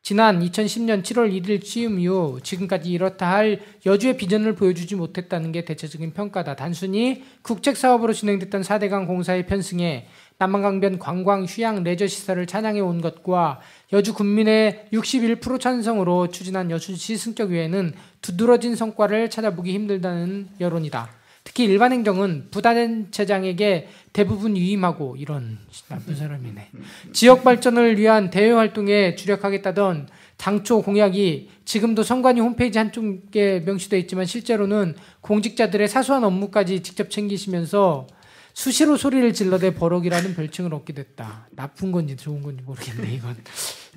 지난 2010년 7월 1일 취임 이후 지금까지 이렇다 할 여주의 비전을 보여주지 못했다는 게 대체적인 평가다. 단순히 국책사업으로 진행됐던 4대강 공사에 편승해 남한강변 관광, 휴양, 레저 시설을 찬양해 온 것과 여주 군민의 61% 찬성으로 추진한 여주시 승격위에는 두드러진 성과를 찾아보기 힘들다는 여론이다. 특히 일반 행정은 부단체장에게 대부분 위임하고 이런 나쁜 사람이네. 지역 발전을 위한 대외 활동에 주력하겠다던 당초 공약이 지금도 선관위 홈페이지 한쪽에 명시되어 있지만 실제로는 공직자들의 사소한 업무까지 직접 챙기시면서 수시로 소리를 질러대 버럭이라는 별칭을 얻게 됐다. 나쁜 건지 좋은 건지 모르겠네 이건.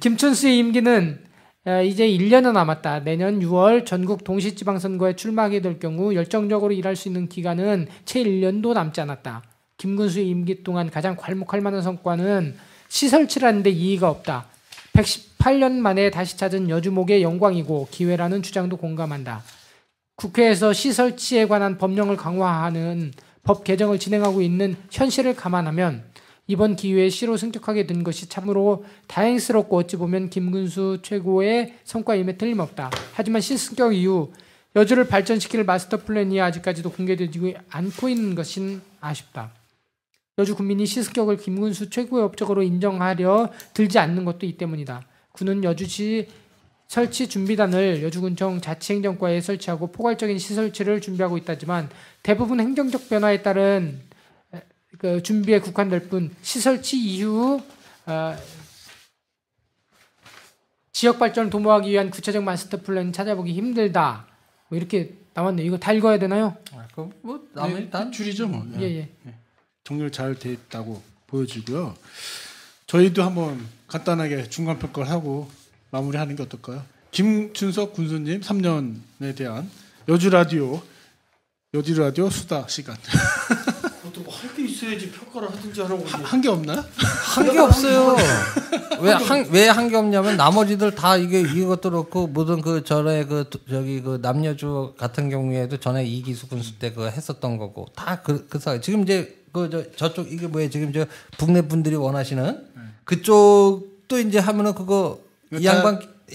김춘수의 임기는 이제 1년은 남았다. 내년 6월 전국 동시지방선거에 출마하게 될 경우 열정적으로 일할 수 있는 기간은 채 1년도 남지 않았다. 김군수의 임기 동안 가장 괄목할 만한 성과는 시설치라는데 이의가 없다. 118년 만에 다시 찾은 여주목의 영광이고 기회라는 주장도 공감한다. 국회에서 시설치에 관한 법령을 강화하는 법 개정을 진행하고 있는 현실을 감안하면 이번 기회에 시로 승격하게 된 것이 참으로 다행스럽고 어찌 보면 김군수 최고의 성과임에 틀림없다. 하지만 시승격 이후 여주를 발전시킬 마스터 플랜이 아직까지도 공개되지 않고 있는 것은 아쉽다. 여주 군민이 시승격을 김군수 최고의 업적으로 인정하려 들지 않는 것도 이 때문이다. 군은 여주시 설치 준비단을 여주군청 자치행정과에 설치하고 포괄적인 시설치를 준비하고 있다지만 대부분 행정적 변화에 따른 그 준비에 국한될 뿐 시설치 이후 지역 발전을 도모하기 위한 구체적 마스터 플랜 찾아보기 힘들다. 뭐 이렇게 나왔네요. 이거 다 읽어야 되나요?
뭐 일단
줄이죠 뭐.
예.
정렬 잘 돼 있다고 보여지고요. 저희도 한번 간단하게 중간 평가를 하고 마무리하는 게 어떨까요? 김춘석 군수님 3년에 대한 여주 라디오 수다 시간.
또 뭐 할 게 있어야지 평가를 하든지 하는 거지.
한 게 없나?
한 게 없어요. 왜 한 게 없냐면 나머지들 다 이것도 그렇고 모든 그 전에 저기 남녀주 같은 경우에도 전에 이기수 군수 때 했었던 거고 다 그 사이. 지금 이제 저쪽 이게 뭐예요? 지금 저 북내 분들이 원하시는 그쪽도 이제 하면은 이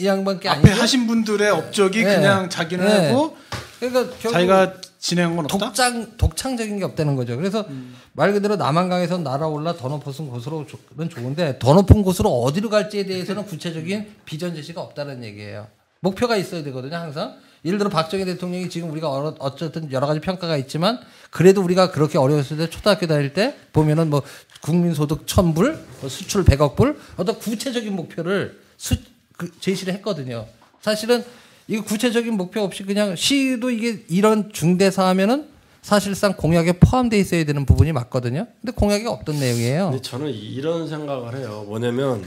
양반 게
앞에
아니죠?
하신 분들의 업적이
네.
그냥 자기는
네.
하고
그러니까
자기가 진행한 건 없다.
독창적인 게 없다는 거죠. 그래서 말 그대로 남한강에서 날아올라 더 높은 곳으로는 좋은데 더 높은 곳으로 어디로 갈지에 대해서는 구체적인 비전 제시가 없다는 얘기예요. 목표가 있어야 되거든요, 항상. 예를 들어 박정희 대통령이 지금 우리가 어쨌든 여러 가지 평가가 있지만 그래도 우리가 그렇게 어려웠을 때 초등학교 다닐 때 보면은 뭐 국민소득 1,000불, 수출 100억 불 어떤 구체적인 목표를 제시를 했거든요. 사실은 이거 구체적인 목표 없이 그냥 시도 이게 이런 중대사 하면은 사실상 공약에 포함되어 있어야 되는 부분이 맞거든요. 근데 공약이 없던 내용이에요.
근데 저는 이런 생각을 해요. 뭐냐면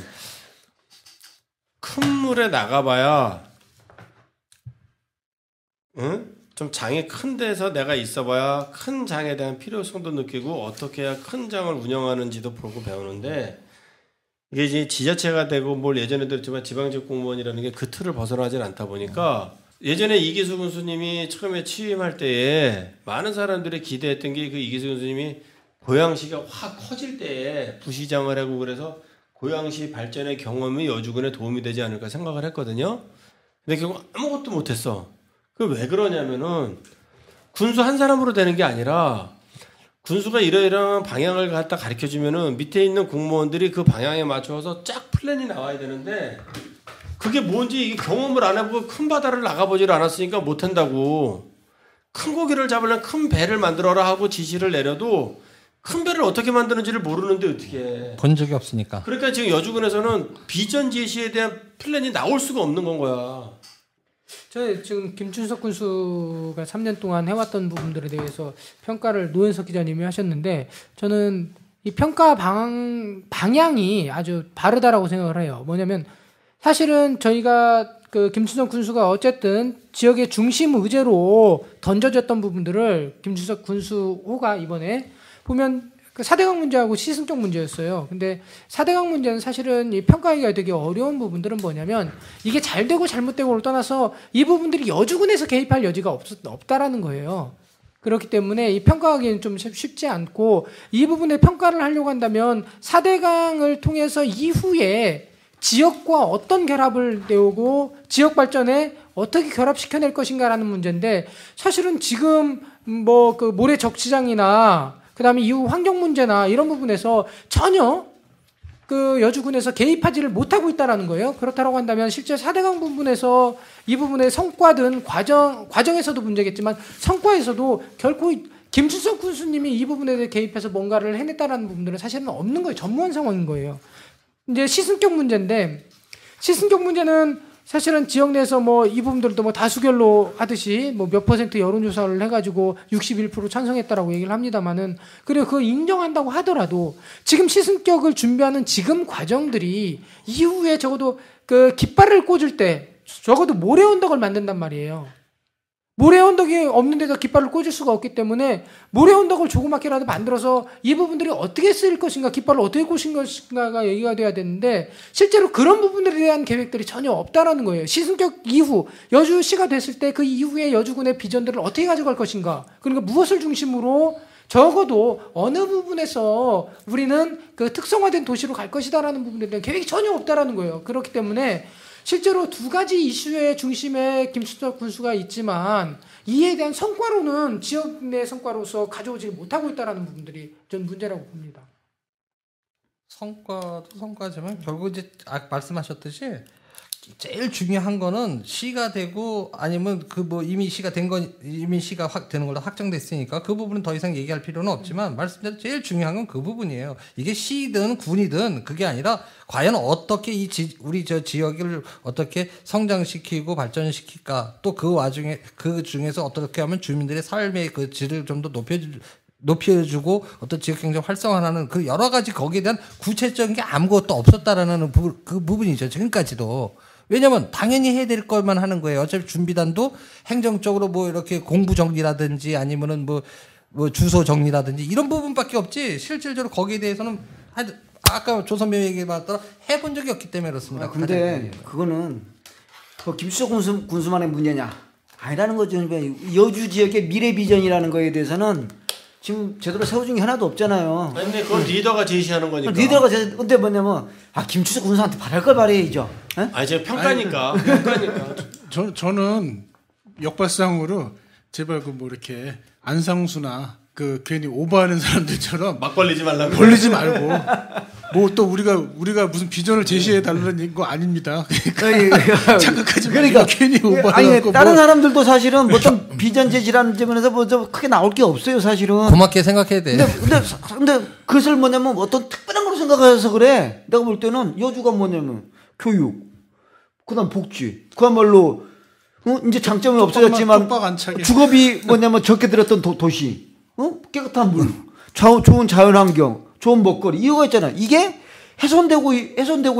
큰 물에 나가봐야 좀 장이 큰 데서 내가 있어봐야 큰 장에 대한 필요성도 느끼고 어떻게 해야 큰 장을 운영하는지도 보고 배우는데 이게 이제 지자체가 되고 뭘 예전에도 그랬지만 지방직 공무원이라는 게 그 틀을 벗어나질 않다 보니까 예전에 이기수 군수님이 처음에 취임할 때에 많은 사람들이 기대했던 게 그 이기수 군수님이 고양시가 확 커질 때에 부시장을 하고 그래서 고양시 발전의 경험이 여주군에 도움이 되지 않을까 생각을 했거든요. 근데 결국 아무것도 못했어. 그 왜 그러냐면은 군수 한 사람으로 되는 게 아니라 군수가 이러이러한 방향을 갖다 가르쳐주면은 밑에 있는 공무원들이 그 방향에 맞춰서 쫙 플랜이 나와야 되는데 그게 뭔지 이게 경험을 안 해보고 큰 바다를 나가보질 않았으니까 못한다고. 큰 고기를 잡으려면 큰 배를 만들어라 하고 지시를 내려도 큰 배를 어떻게 만드는지를 모르는데 어떻게 해.
본 적이 없으니까.
그러니까 지금 여주군에서는 비전 제시에 대한 플랜이 나올 수가 없는 건 거야.
저 지금 김춘석 군수가 3년 동안 해왔던 부분들에 대해서 평가를 노현석 기자님이 하셨는데 저는 이 평가 방향이 아주 바르다라고 생각을 해요. 뭐냐면 사실은 저희가 그 김춘석 군수가 어쨌든 지역의 중심 의제로 던져졌던 부분들을 김춘석 군수호가 이번에 보면 그 4대강 문제하고 시승적 문제였어요. 근데 4대강 문제는 사실은 이 평가하기가 되게 어려운 부분들은 뭐냐면 이게 잘 되고 잘못되고를 떠나서 이 부분들이 여주군에서 개입할 여지가 없다라는 거예요. 그렇기 때문에 이 평가하기는 좀 쉽지 않고 이 부분에 평가를 하려고 한다면 4대강을 통해서 이후에 지역과 어떤 결합을 내오고 지역 발전에 어떻게 결합시켜낼 것인가라는 문제인데 사실은 지금 뭐 그 모래 적시장이나 그다음에 이후 환경 문제나 이런 부분에서 전혀 그 여주군에서 개입하지를 못하고 있다라는 거예요. 그렇다고 한다면 실제 4대강 부분에서 이 부분의 성과든 과정에서도 문제겠지만 성과에서도 결코 김춘석 군수님이 이 부분에 대해 개입해서 뭔가를 해냈다라는 부분들은 사실은 없는 거예요. 전무한 상황인 거예요. 이제 시승격 문제인데 시승격 문제는 사실은 지역 내에서 뭐 이 부분들도 뭐 다수결로 하듯이 뭐 몇 % 여론조사를 해가지고 61% 찬성했다라고 얘기를 합니다만은 그리고 그걸 인정한다고 하더라도 지금 시승격을 준비하는 지금 과정들이 이후에 적어도 그 깃발을 꽂을 때 적어도 모래 언덕을 만든단 말이에요. 모래 언덕이 없는 데다 깃발을 꽂을 수가 없기 때문에 모래 언덕을 조그맣게라도 만들어서 이 부분들이 어떻게 쓰일 것인가, 깃발을 어떻게 꽂을 것인가가 얘기가 돼야 되는데 실제로 그런 부분들에 대한 계획들이 전혀 없다라는 거예요. 시승격 이후 여주시가 됐을 때 그 이후에 여주군의 비전들을 어떻게 가져갈 것인가, 그러니까 무엇을 중심으로 적어도 어느 부분에서 우리는 그 특성화된 도시로 갈 것이다라는 부분에 대한 계획이 전혀 없다라는 거예요. 그렇기 때문에 실제로 두 가지 이슈의 중심에 김춘석 군수가 있지만 이에 대한 성과로는 지역 내 성과로서 가져오지 못하고 있다는 부분들이 전 문제라고 봅니다.
성과도 성과지만 결국 이제 말씀하셨듯이 제일 중요한 거는 시가 되고 아니면 그 뭐 이미 시가 된 건 이미 시가 되는 걸로 확정됐으니까 그 부분은 더 이상 얘기할 필요는 없지만 말씀대로 제일 중요한 건 그 부분이에요. 이게 시든 군이든 그게 아니라 과연 어떻게 우리 저 지역을 어떻게 성장시키고 발전시킬까, 또 그 와중에 그 중에서 어떻게 하면 주민들의 삶의 그 질을 좀 더 높여주고 어떤 지역경제 활성화하는 그 여러 가지 거기에 대한 구체적인 게 아무것도 없었다라는 그 부분이죠. 지금까지도. 왜냐면 당연히 해야 될 것만 하는 거예요. 어차피 준비단도 행정적으로 뭐 이렇게 공부 정리라든지 아니면은 뭐 뭐 주소 정리라든지 이런 부분밖에 없지 실질적으로 거기에 대해서는 아까 조선배 얘기했던 해본 적이 없기 때문에 그렇습니다.
근데 그거는 김수석 군수만의 문제냐 아니라는 거죠. 여주 지역의 미래 비전이라는 거에 대해서는 지금 제대로 세워준 게 하나도 없잖아요.
아니, 근데 그건 리더가 제시하는 거니까.
근데 뭐냐면 김수석 군수한테 바랄 걸 바래야죠.
아니 제가 평가니까. 평가니까.
저는 역발상으로 제발 그 뭐 이렇게 안상수나 그 괜히 오버하는 사람들처럼
막 걸리지 말라고.
걸리지 말고 뭐 또 우리가 무슨 비전을 제시해 달라는 거 아닙니다. 그러니까 착각하지 말고 괜히 오버하고.
아니 다른 사람들도 사실은 어떤 비전 제시라는 점에서 뭐 크게 나올 게 없어요 사실은.
고맙게 생각해야 돼.
근데 그것을 뭐냐면 어떤 특별한 걸로 생각해서 그래. 내가 볼 때는 여주가 뭐냐면 교육, 그다음 복지, 그야말로 이제 장점이 없어졌지만 주거비 뭐냐면 적게 들었던 도시, 깨끗한 물, 좋은 자연환경, 좋은 먹거리 이유가 있잖아요. 이게 훼손되고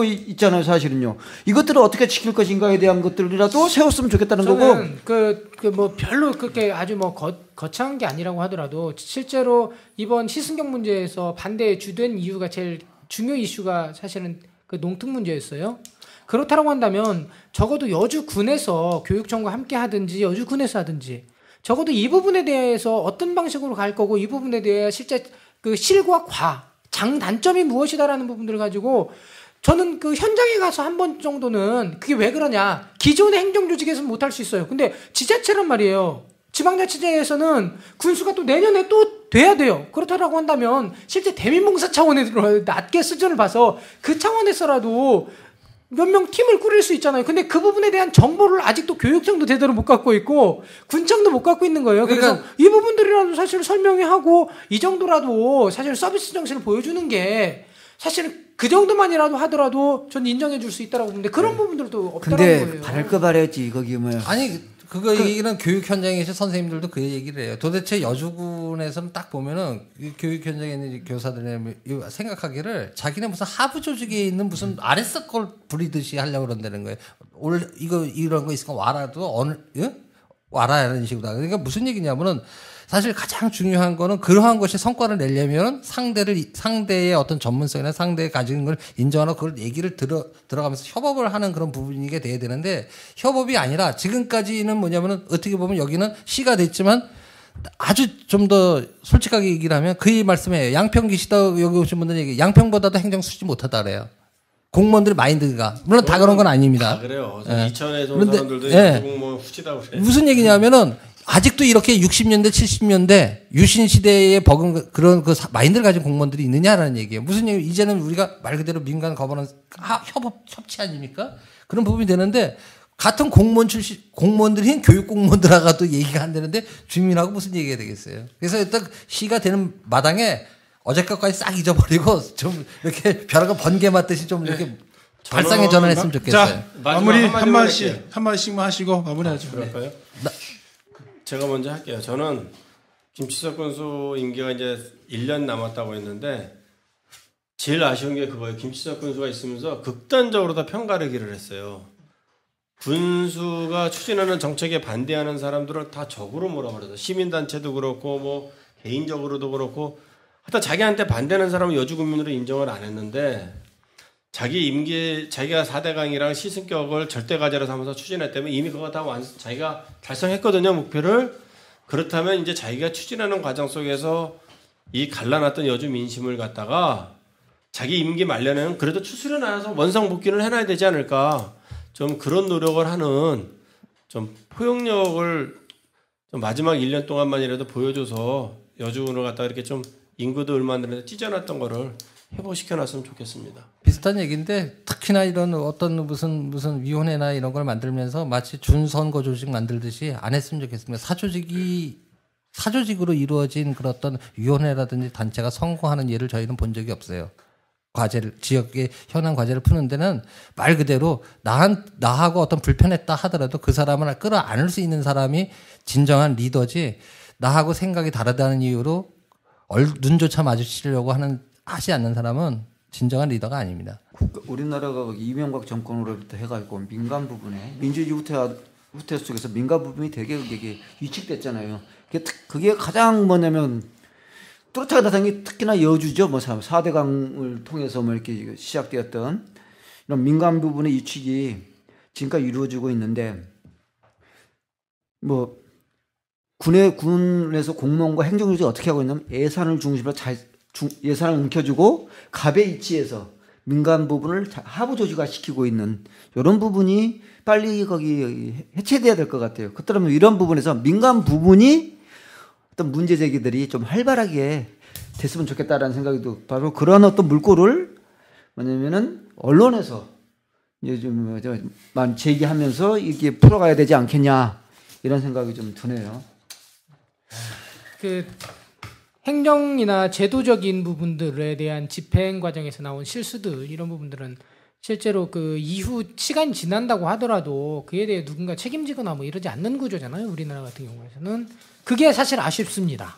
있잖아요. 사실은요. 이것들을 어떻게 지킬 것인가에 대한 것들이라도 세웠으면 좋겠다는 거고.
뭐 별로 그렇게 아주 뭐 거창한 게 아니라고 하더라도 실제로 이번 시승경 문제에서 반대에 주된 이유가 제일 중요 이슈가 사실은 그 농특 문제였어요. 그렇다고 한다면 적어도 여주군에서 교육청과 함께 하든지 여주군에서 하든지 적어도 이 부분에 대해서 어떤 방식으로 갈 거고 이 부분에 대해 실제 그 실과 장단점이 무엇이다라는 부분들을 가지고 저는 그 현장에 가서 한 번 정도는 그게 왜 그러냐. 기존의 행정조직에서는 못할 수 있어요. 근데 지자체란 말이에요. 지방자치제에서는 군수가 또 내년에 또 돼야 돼요. 그렇다라고 한다면 실제 대민봉사 차원에서 낮게 수준을 봐서 그 차원에서라도 몇 명 팀을 꾸릴 수 있잖아요. 근데 그 부분에 대한 정보를 아직도 교육청도 제대로 못 갖고 있고 군청도 못 갖고 있는 거예요. 그래서
그러니까
이 부분들이라도 사실 설명이 하고 이 정도라도 사실 서비스 정신을 보여주는 게 사실은 그 정도만이라도 하더라도 전 인정해 줄 수 있다라고 보는데 그런 부분들도 없다는 거예요.
근데 바랄 거 바랬지 거기 뭐야.
아니 그거 얘기는 교육 현장에서 선생님들도 그 얘기를 해요. 도대체 여주군에서는 딱 보면은 교육 현장에 있는 교사들의 생각하기를 자기네 무슨 하부 조직에 있는 무슨 아랫석 걸 부리듯이 하려고 그런다는 거예요. 이런 거 있으니까 와라도 와라 이런 식으로. 그러니까 무슨 얘기냐면은 사실 가장 중요한 거는 그러한 것이 성과를 내려면 상대의 어떤 전문성이나 상대의 가진 걸 인정하고 그걸 얘기를 들어가면서 협업을 하는 그런 부분이게 돼야 되는데 협업이 아니라 지금까지는 뭐냐면은 어떻게 보면 여기는 시가 됐지만 아주 좀 더 솔직하게 얘기를 하면 그 말씀에 양평 계시다 여기 오신 분들은 얘기 양평보다도 행정 수지 못하다 그래요. 공무원들의 마인드가 물론 다 그런 건 아닙니다.
그래요.
예.
이천에서 온 사람들도 공무원 후지다고 그래요.
무슨 얘기냐면은 아직도 이렇게 60년대, 70년대 유신 시대에 버금 그런 그 마인드를 가진 공무원들이 있느냐라는 얘기예요. 무슨 얘기? 이제는 우리가 말 그대로 민간 거버넌스 협치 아닙니까? 그런 부분이 되는데 같은 공무원들이 교육 공무원들하고도 얘기가 안 되는데 주민하고 무슨 얘기가 되겠어요? 그래서 일단 시가 되는 마당에 어제 것까지 싹 잊어버리고 좀 이렇게 벼락을 번개 맞듯이 좀 이렇게 발상의 전환했으면 좋겠어요.
자, 마무리 한 마디씩만 하시고 마무리하죠.
그럴까요? 제가 먼저 할게요. 저는 김치석 군수 임기가 이제 1년 남았다고 했는데 제일 아쉬운 게 그거예요. 김치석 군수가 있으면서 극단적으로 다 편가르기를 했어요. 군수가 추진하는 정책에 반대하는 사람들을 다 적으로 몰아버려서 시민단체도 그렇고 뭐 개인적으로도 그렇고 하여튼 자기한테 반대하는 사람은 여주군민으로 인정을 안 했는데 자기 임기 자기가 4대강이랑 시승격을 절대과제로 삼아서 추진했다면 이미 그거 다 자기가 달성했거든요. 목표를. 그렇다면 이제 자기가 추진하는 과정 속에서 이 갈라놨던 여주 민심을 갖다가 자기 임기 말년에는 그래도 추스려 놔서 원상복귀를 해놔야 되지 않을까. 좀 그런 노력을 하는 좀 포용력을 좀 마지막 1년 동안만이라도 보여줘서 여주군을 갖다가 이렇게 좀 인구도 얼마 안 되는데 찢어놨던 거를 회복시켜놨으면 좋겠습니다.
비슷한 얘기인데 특히나 이런 어떤 무슨 위원회나 이런 걸 만들면서 마치 준선거 조직 만들듯이 안 했으면 좋겠습니다. 사조직으로 이루어진 그런 어떤 위원회라든지 단체가 선거하는 예를 저희는 본 적이 없어요. 지역의 현안 과제를 푸는 데는 말 그대로 나하고 어떤 불편했다 하더라도 그 사람을 끌어안을 수 있는 사람이 진정한 리더지 나하고 생각이 다르다는 이유로 눈조차 마주치려고 하지 않는 사람은 진정한 리더가 아닙니다.
우리나라가 이명박 정권으로부터 해가지고 민간 부분에 민주주의부터 후퇴 속에서 민간 부분이 되게 이게 위축됐잖아요. 그게 가장 뭐냐면 뚜렷하게 나타난 게 특히나 여주죠. 뭐 4대강을 통해서 뭐 이렇게 시작되었던 이런 민간 부분의 위축이 지금까지 이루어지고 있는데 뭐 군에서 공무원과 행정조직이 어떻게 하고 있냐면 예산을 중심으로 예산을 움켜주고 갑의 이치에서 민간 부분을 하부 조직화 시키고 있는 이런 부분이 빨리 거기 해체돼야 될 것 같아요. 그렇다면 이런 부분에서 민간 부분이 어떤 문제 제기들이 좀 활발하게 됐으면 좋겠다라는 생각도 바로 그런 어떤 물꼬를 뭐냐면은 언론에서 이제 좀 제기하면서 이게 풀어가야 되지 않겠냐 이런 생각이 좀 드네요.
그 행정이나 제도적인 부분들에 대한 집행 과정에서 나온 실수들 이런 부분들은 실제로 그 이후 시간이 지난다고 하더라도 그에 대해 누군가 책임지거나 뭐 이러지 않는 구조잖아요. 우리나라 같은 경우에서는 그게 사실 아쉽습니다.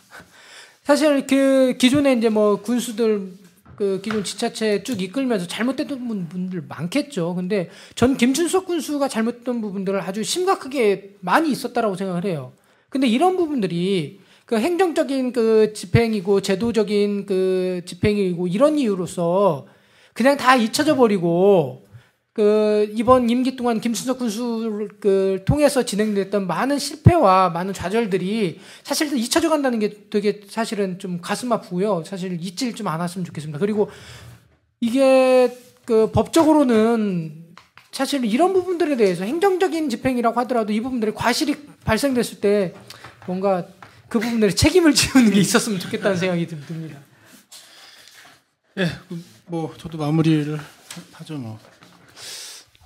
사실 그 기존에 이제 뭐 군수들 그 기존 지자체 쭉 이끌면서 잘못됐던 분들 많겠죠. 근데 전 김춘석 군수가 잘못했던 부분들을 아주 심각하게 많이 있었다라고 생각을 해요. 근데 이런 부분들이 그 행정적인 그 집행이고 제도적인 그 집행이고 이런 이유로서 그냥 다 잊혀져 버리고 그 이번 임기 동안 김춘석 군수를 통해서 진행됐던 많은 실패와 많은 좌절들이 사실 잊혀져 간다는 게 되게 사실은 좀 가슴 아프고요. 사실 잊질 좀 않았으면 좋겠습니다. 그리고 이게 그 법적으로는 사실 이런 부분들에 대해서 행정적인 집행이라고 하더라도 이 부분들이 과실이 발생됐을 때 뭔가 그 부분들에 책임을 지우는 게 있었으면 좋겠다는 생각이 듭니다.
예, 뭐 저도 마무리를 하죠 뭐.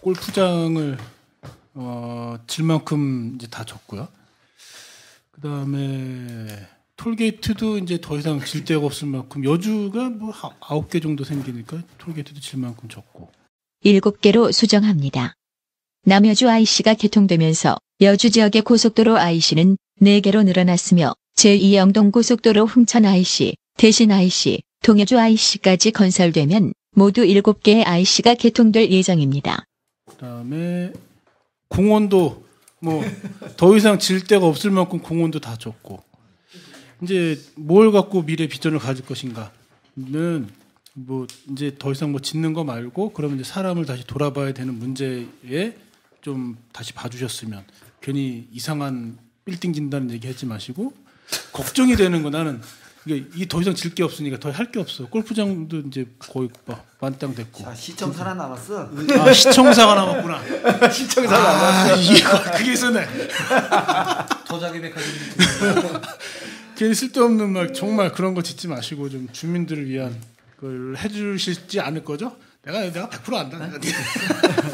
골프장을 질 만큼 이제 다 졌고요. 그 다음에 톨게이트도 이제 더 이상 질 데가 없을 만큼 여주가 뭐 9개 정도 생기니까 톨게이트도 질 만큼 졌고.
7개로 수정합니다. 남여주 IC가 개통되면서 여주 지역의 고속도로 IC는 4개로 늘어났으며 제2영동 고속도로 흥천 IC, 대신 IC, 동여주 IC까지 건설되면 모두 7개의 IC가 개통될 예정입니다.
그다음에 공원도 뭐 더 이상 질 데가 없을 만큼 공원도 다 졌고 이제 뭘 갖고 미래 비전을 가질 것인가는 뭐 이제 더 이상 뭐 짓는 거 말고 그러면 이제 사람을 다시 돌아봐야 되는 문제에 좀 다시 봐주셨으면 괜히 이상한 빌딩 진다는 얘기 하지 마시고 걱정이 되는 거 나는 이게 더 이상 질 게 없으니까 더 할 게 없어. 골프장도 이제 거의 만땅 됐고.
자, 시청사가 남았어.
아, 시청사가 남았구나.
시청사가 남았어.
그게 있었네.
도자기 백화점.
괜히 쓸데없는 말 정말 그런 거 짓지 마시고 좀 주민들을 위한 걸 해주실지 않을 거죠? 내가 100% 안다.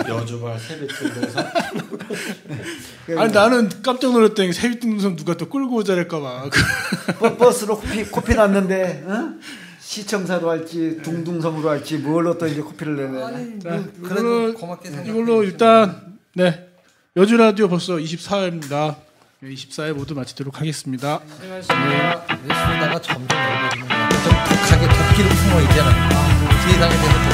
여주발 세빛등등선.
아니 나는 깜짝 놀랐더니 세빛등등선 누가 또 끌고 오자랄까봐.
버스로 코피 났는데 시청사로 할지 둥둥섬으로 할지 뭘로 또 이제 코피를 내네.
그래도 고맙게 생각해.
이걸로 일단 네 여주 라디오 벌써 24회입니다. 24회 모두 마치도록 하겠습니다.
안녕하십니까.
네, 쓰다가 점점 넓어지는 것 같아. 좀 독하게 도끼를 품어 있잖아. 세상에 대해서